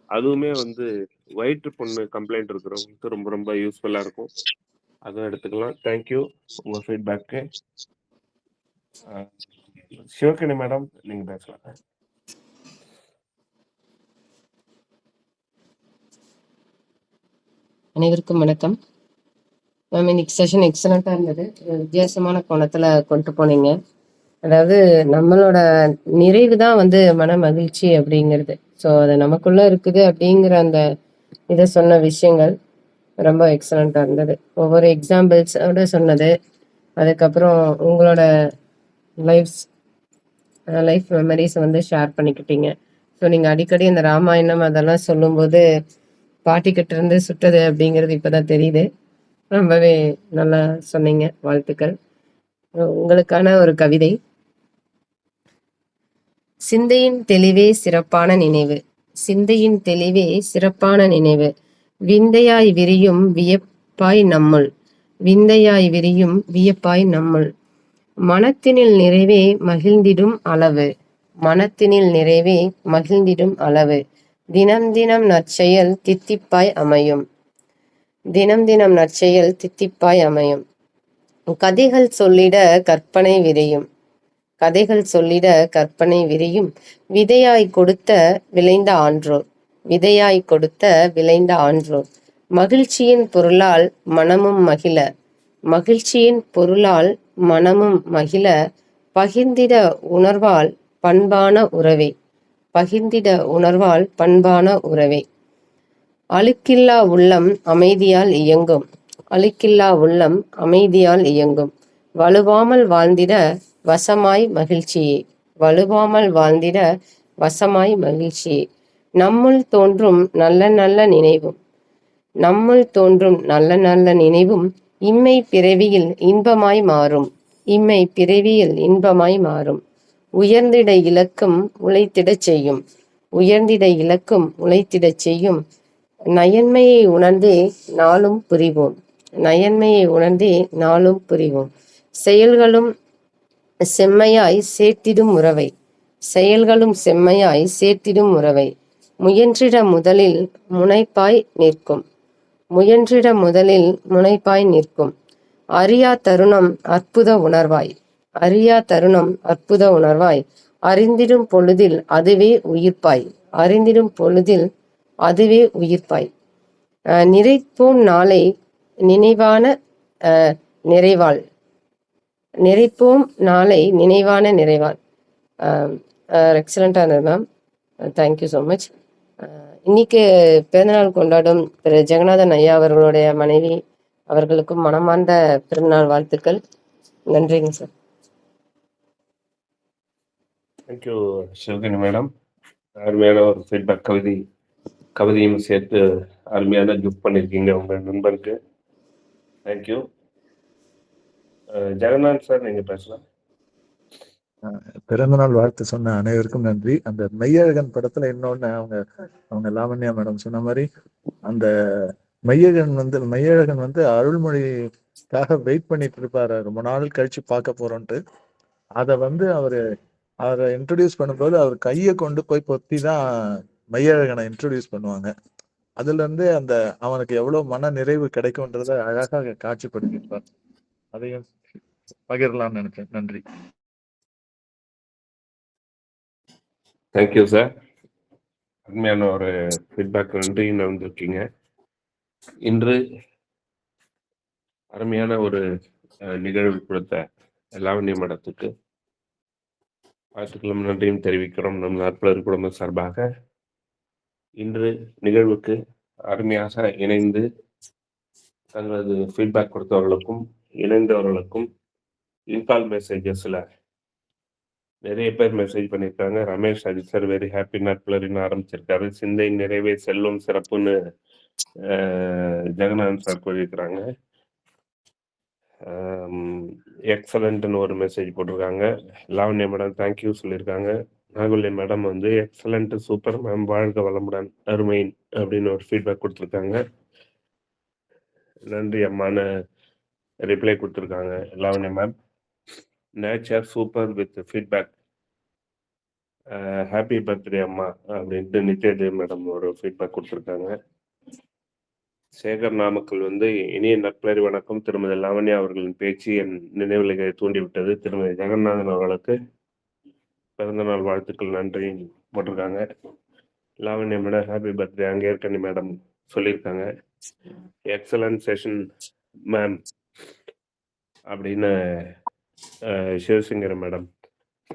அதுவுமே வந்து வயிற்று புண்ணு கம்ப்ளைண்ட் இருக்கிறவங்களுக்கு ரொம்ப ரொம்ப யூஸ்ஃபுல்லா இருக்கும். அதுவும் எடுத்துக்கலாம். தேங்க்யூ உங்க ஃபீட்பேக்கு. சிவகணி மேடம் நீங்க பேசலாம். அனைவருக்கும் வணக்கம் மேம். இன்னைக்கு செஷன் எக்ஸலண்டா இருந்தது. வித்தியாசமான கோணத்துல கொண்டு போனீங்க. அதாவது நம்மளோட நிறைவு தான் வந்து மன மகிழ்ச்சி அப்படிங்கிறது. ஸோ அது நமக்குள்ள இருக்குது அப்படிங்கிற அந்த இதை சொன்ன விஷயங்கள் ரொம்ப எக்ஸலண்டா இருந்தது. ஒவ்வொரு எக்ஸாம்பிள்ஸோட சொன்னது, அதுக்கப்புறம் உங்களோட லைஃப் மெமரிஸ் வந்து ஷேர் பண்ணிக்கிட்டீங்க. ஸோ நீங்கள் அடிக்கடி இந்த ராமாயணம் அதெல்லாம் சொல்லும்போது பாட்டிக்கிட்ட இருந்து சுட்டது அப்படிங்கிறது இப்போதான் தெரியுது. ரொம்பவே நல்லா சொன்னீங்க, வாழ்த்துக்கள். உங்களுக்கான ஒரு கவிதை. சிந்தையின் தெளிவே சிறப்பான நினைவு, சிந்தையின் தெளிவே சிறப்பான நினைவு, விந்தையாய் விரியும் வியப்பாய் நம்முள், விந்தையாய் விரியும் வியப்பாய் நம்முள், மனத்தினில் நிறைவே மகிழ்ந்திடும் அளவு, மனத்தினில் நிறைவே மகிழ்ந்திடும் அளவு, தினம் தினம் நற்செயல் தித்திப்பாய் அமையும், தினம் தினம் நற்செயல் தித்திப்பாய் அமையும், கதைகள் சொல்லிட கற்பனை விரியும், கதைகள் சொல்லிட கற்பனை விரியும், விதையாய் கொடுத்த விளைந்த ஆன்றோர், விதையாய் கொடுத்த விளைந்த ஆன்றோர், மகிழ்ச்சியின் பொருளால் மனமும் மகிழ, மகிழ்ச்சியின் பொருளால் மனமும் மகிழ, பகிர்ந்திட உணர்வால் பண்பான உறவே, பகிர்ந்திட உணர்வால் பண்பான உறவே, அழுக்கில்லா உள்ளம் அமைதியால் இயங்கும், அழுக்கில்லா உள்ளம் அமைதியால் இயங்கும், வலுவாமல் வாழ்ந்திட வசமாய் மகிழ்ச்சியே, வலுவாமல் வாழ்ந்திட வசமாய் மகிழ்ச்சியே, நம்முள் தோன்றும் நல்ல நல்ல நினைவும், நம்முள் தோன்றும் நல்ல நல்ல நினைவும், இம்மை பிறவியில் இன்பமாய் மாறும், இம்மை பிறவியில் இன்பமாய் மாறும், உயர்ந்திட இலக்கும் உழைத்திடச் செய்யும், உயர்ந்திட இலக்கும் உழைத்திடச் செய்யும், நயன்மையை உணர்ந்தே நாளும் புரிவோம், நயன்மையை உணர்ந்தே நாளும் புரிவோம், செயல்களும் செம்மையாய் சேர்த்திடும் உறவை, செயல்களும் செம்மையாய் சேர்த்திடும் உறவை, முயன்றிட முதலில் முனைப்பாய் நிற்கும், முயன்றிட முதலில் முனைப்பாய் நிற்கும், அறியா தருணம் அற்புத உணர்வாய், அறியா தருணம் அற்புத உணர்வாய், அறிந்திடும் பொழுதில் அதுவே உயிர்ப்பாய், அறிந்திடும் பொழுதில் அதுவே உயிர்ப்பாய், நிறைப்போம் நாளை நினைவான நிறைவாள், நிறைப்போம் நாளை நினைவான நிறைவாள். எக்ஸலண்டா இருந்தது மேம். Thank you so much. இன்னைக்கு பிறந்தநாள் கொண்டாடும் திரு ஜெகநாதன் ஐயா அவர்களுடைய மனைவி அவர்களுக்கும் மனமார்ந்த பிறந்தநாள் வாழ்த்துக்கள். நன்றிங்க சார். Thank you Sivagani madam. அருமையான ஒரு ஃபீட்பேக், கவிதையும் சேர்த்து அருமையான கிஃப்ட் பண்ணியிருக்கீங்க உங்கள் நண்பருக்கு. தேங்க்யூ. ஜெகநாத் சார் நீங்க பேசலாம். பிறந்தநாள் வாழ்த்து சொன்ன அனைவருக்கும் நன்றி. அந்த மெய்யழகன் படத்துல இன்னொன்னு அவங்க லாவண்யா மேடம் சொன்ன மாதிரி அந்த மெய்யழகன் வந்து அருள்மொழிக்காக வெயிட் பண்ணிட்டு இருப்பாரு, ரொம்ப நாள் கழிச்சு பார்க்க போறோன்ட்டு. அதை வந்து அவரை இன்ட்ரடியூஸ் பண்ணும்போது அவர் கையை கொண்டு போய் பொத்தி தான் மெய்யழகனை இன்ட்ரடியூஸ் பண்ணுவாங்க. அதுல இருந்து அந்த அவனுக்கு எவ்வளவு மன நிறைவு கிடைக்கும்ன்றத அழகாக காட்சிப்படுத்தியிருப்பார். அதையும் பகிரலாம்னு நினைச்சேன். நன்றி. Thank you sir. அருமையான ஒரு ஃபீட்பேக், நன்றி வந்திருக்கீங்க. இன்று அருமையான ஒரு நிகழ்வு கொடுத்த லாவண்ய மடத்துக்கு வாழ்த்துக்களும் நன்றியும் தெரிவிக்கிறோம் நம் நாற்பலர் குடும்ப சார்பாக. இன்று நிகழ்வுக்கு அருமையாக இணைந்து தங்களது ஃபீட்பேக் கொடுத்தவர்களுக்கும் இணைந்தவர்களுக்கும் இன்கால் மெசேஜஸ்ல நிறைய பேர் மெசேஜ் பண்ணியிருக்காங்க. Ramesh Ajith sir very happy நாட்களர்னு ஆரம்பிச்சிருக்காரு. சிந்தை நிறைவே செல்லும் சிறப்புன்னு ஜெகநாதன் சார் கூறியிருக்கிறாங்க. எக்ஸலண்ட்னு ஒரு மெசேஜ் போட்டிருக்காங்க. லாவண்யா மேடம் தேங்க்யூ சொல்லியிருக்காங்க. நாகுல்ய மேடம் வந்து எக்ஸலண்ட், சூப்பர் மேம், வாழ்க வளமுடன், அருமையின் அப்படின்னு ஒரு ஃபீட்பேக் கொடுத்துருக்காங்க. நன்றி அம்மான்னு ரிப்ளை கொடுத்துருக்காங்க Lavanya ma'am. Nature super with feedback, happy birthday அம்மா அப்படின்ட்டு நித்யதேவ் மேடம் ஒரு ஃபீட்பேக் கொடுத்துருக்காங்க. சேகர் நாமக்கல் வந்து இனிய நட்பலரி வணக்கம், திருமதி லாவண்யா அவர்களின் பேச்சு என் நினைவுகளை தூண்டிவிட்டது. திருமதி ஜெகநாதன் அவர்களுக்கு பிறந்தநாள் வாழ்த்துக்கள் நன்றி போட்டிருக்காங்க. Lavanya madam happy birthday Angeyarkanni madam சொல்லியிருக்காங்க. எக்ஸலன்ட் செஷன் மேம் அப்படின்னு Sivasankari madam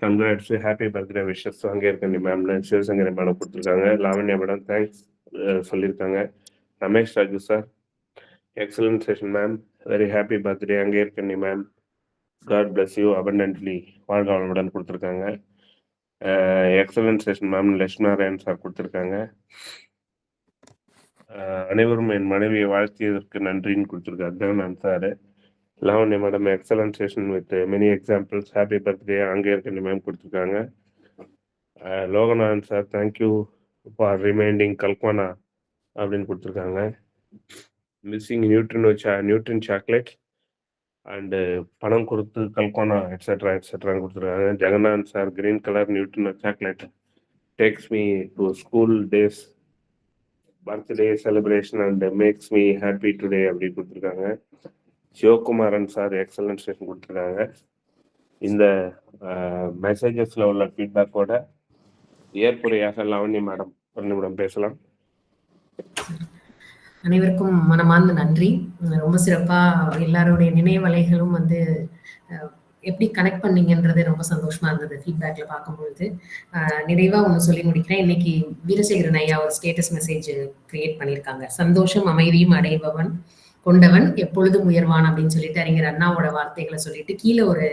congrats, happy birthday wishes Angeyarkanni மேம்னு சிவசங்கரி மேடம் கொடுத்துருக்காங்க. லாவண்யா மேடம் தேங்க்ஸ் சொல்லியிருக்காங்க. Ramesh Raju sir excellent session ma'am, very happy birthday Angeyarkanni ma'am, God bless you abundantly, வாழ்க வளமுடன் கொடுத்துருக்காங்க. Excellent session ma'am Lakshminarayan sir கொடுத்துருக்காங்க. அனைவரும் என் மனைவியை வாழ்த்தியதற்கு நன்றின்னு கொடுத்துருக்காரு Jagannath sir. Lavanya madam excellent session with many examples, happy birthday Angeyarkanni ma'am கொடுத்துருக்காங்க. Loganathan sir thank you for reminding கல்குவானா அப்படின்னு கொடுத்துருக்காங்க. மிஸ்ஸிங் நியூட்ரின் சாக்லேட் அண்டு பணம் கொடுத்து கல்குவானா எட்ஸெட்ரா எட்ஸெட்ரான்னு கொடுத்துருக்காங்க. Jagannath sir green colour Nutrine chocolate takes me to school days birthday celebration and makes me happy today அப்படின்னு கொடுத்துருக்காங்க. சிவகுமாரன் சார் எக்ஸலன்ட் செஷன் கொடுத்துருக்காங்க. இந்த மெசேஜஸ்ல உள்ள ஃபீட்பேக்கோட ஏற்புரையாக லாவண்யா மேடம் ஒரு நிமிடம் பேசலாம். அனைவருக்கும் மனமார்ந்த நன்றி. ரொம்ப சிறப்பா எல்லாருடைய நினைவலைகளும் வந்து எப்படி கனெக்ட் பண்ணீங்கன்றது ரொம்ப சந்தோஷமா இருந்தது ஃபீட்பேக்ல பார்க்கும்பொழுது. நிறைவா ஒன்று சொல்லி முடிக்கிறேன். இன்னைக்கு வீரசேகரன் ஐயா ஒரு ஸ்டேட்டஸ் மெசேஜ் கிரியேட் பண்ணியிருக்காங்க. சந்தோஷம் அமைதியும் அடைபவன் கொண்டவன் எப்பொழுதும் உயர்வான் அப்படின்னு சொல்லிட்டு அறிஞர் அண்ணாவோட வார்த்தைகளை சொல்லிட்டு கீழே ஒரு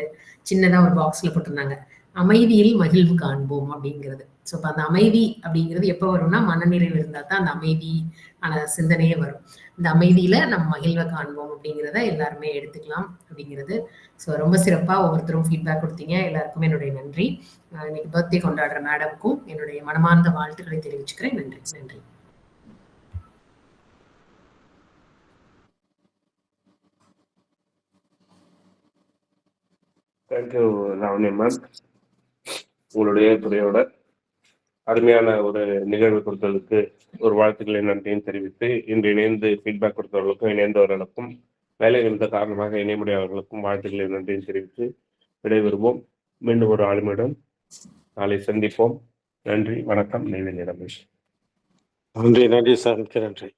சின்னதா ஒரு பாக்ஸ்ல போட்டிருந்தாங்க, அமைதியில் மகிழ்வு காண்போம் அப்படிங்கிறது. ஸோ இப்போ அந்த அமைதி அப்படிங்கிறது எப்போ வரும்னா மனநிறைவு இருந்தால் தான் அந்த அமைதி ஆன சிந்தனையே வரும். இந்த அமைதியில நம்ம மகிழ்வை காண்போம் அப்படிங்கிறத எல்லாருமே எடுத்துக்கலாம் அப்படிங்கிறது. ஸோ ரொம்ப சிறப்பா ஒவ்வொருத்தரும் ஃபீட்பேக் கொடுத்தீங்க. எல்லாருக்குமே என்னுடைய நன்றி. இன்னைக்கு பர்த்டே கொண்டாடுற மேடம்க்கும் என்னுடைய மனமார்ந்த வாழ்த்துக்களை தெரிவிச்சுக்கிறேன். நன்றி நன்றி. Thank you Lavanya ma'am. உங்களுடைய துறையோட அருமையான ஒரு நிகழ்வு கொடுத்ததுக்கு ஒரு வாழ்த்துக்களை நன்றியும் தெரிவித்து, இன்று இணைந்து ஃபீட்பேக் கொடுத்தவர்களுக்கும் இணைந்தவர்களுக்கும் வேலை நிமித்த காரணமாக இணைய முடியாதவர்களுக்கும் வாழ்த்துக்களை நன்றியும் தெரிவித்து விடைபெறுவோம். மீண்டும் ஒரு ஆளுமையுடன் நாளை சந்திப்போம். நன்றி, வணக்கம். நெய்வேலி ரமேஷ். நன்றி சார், மிக்க நன்றி.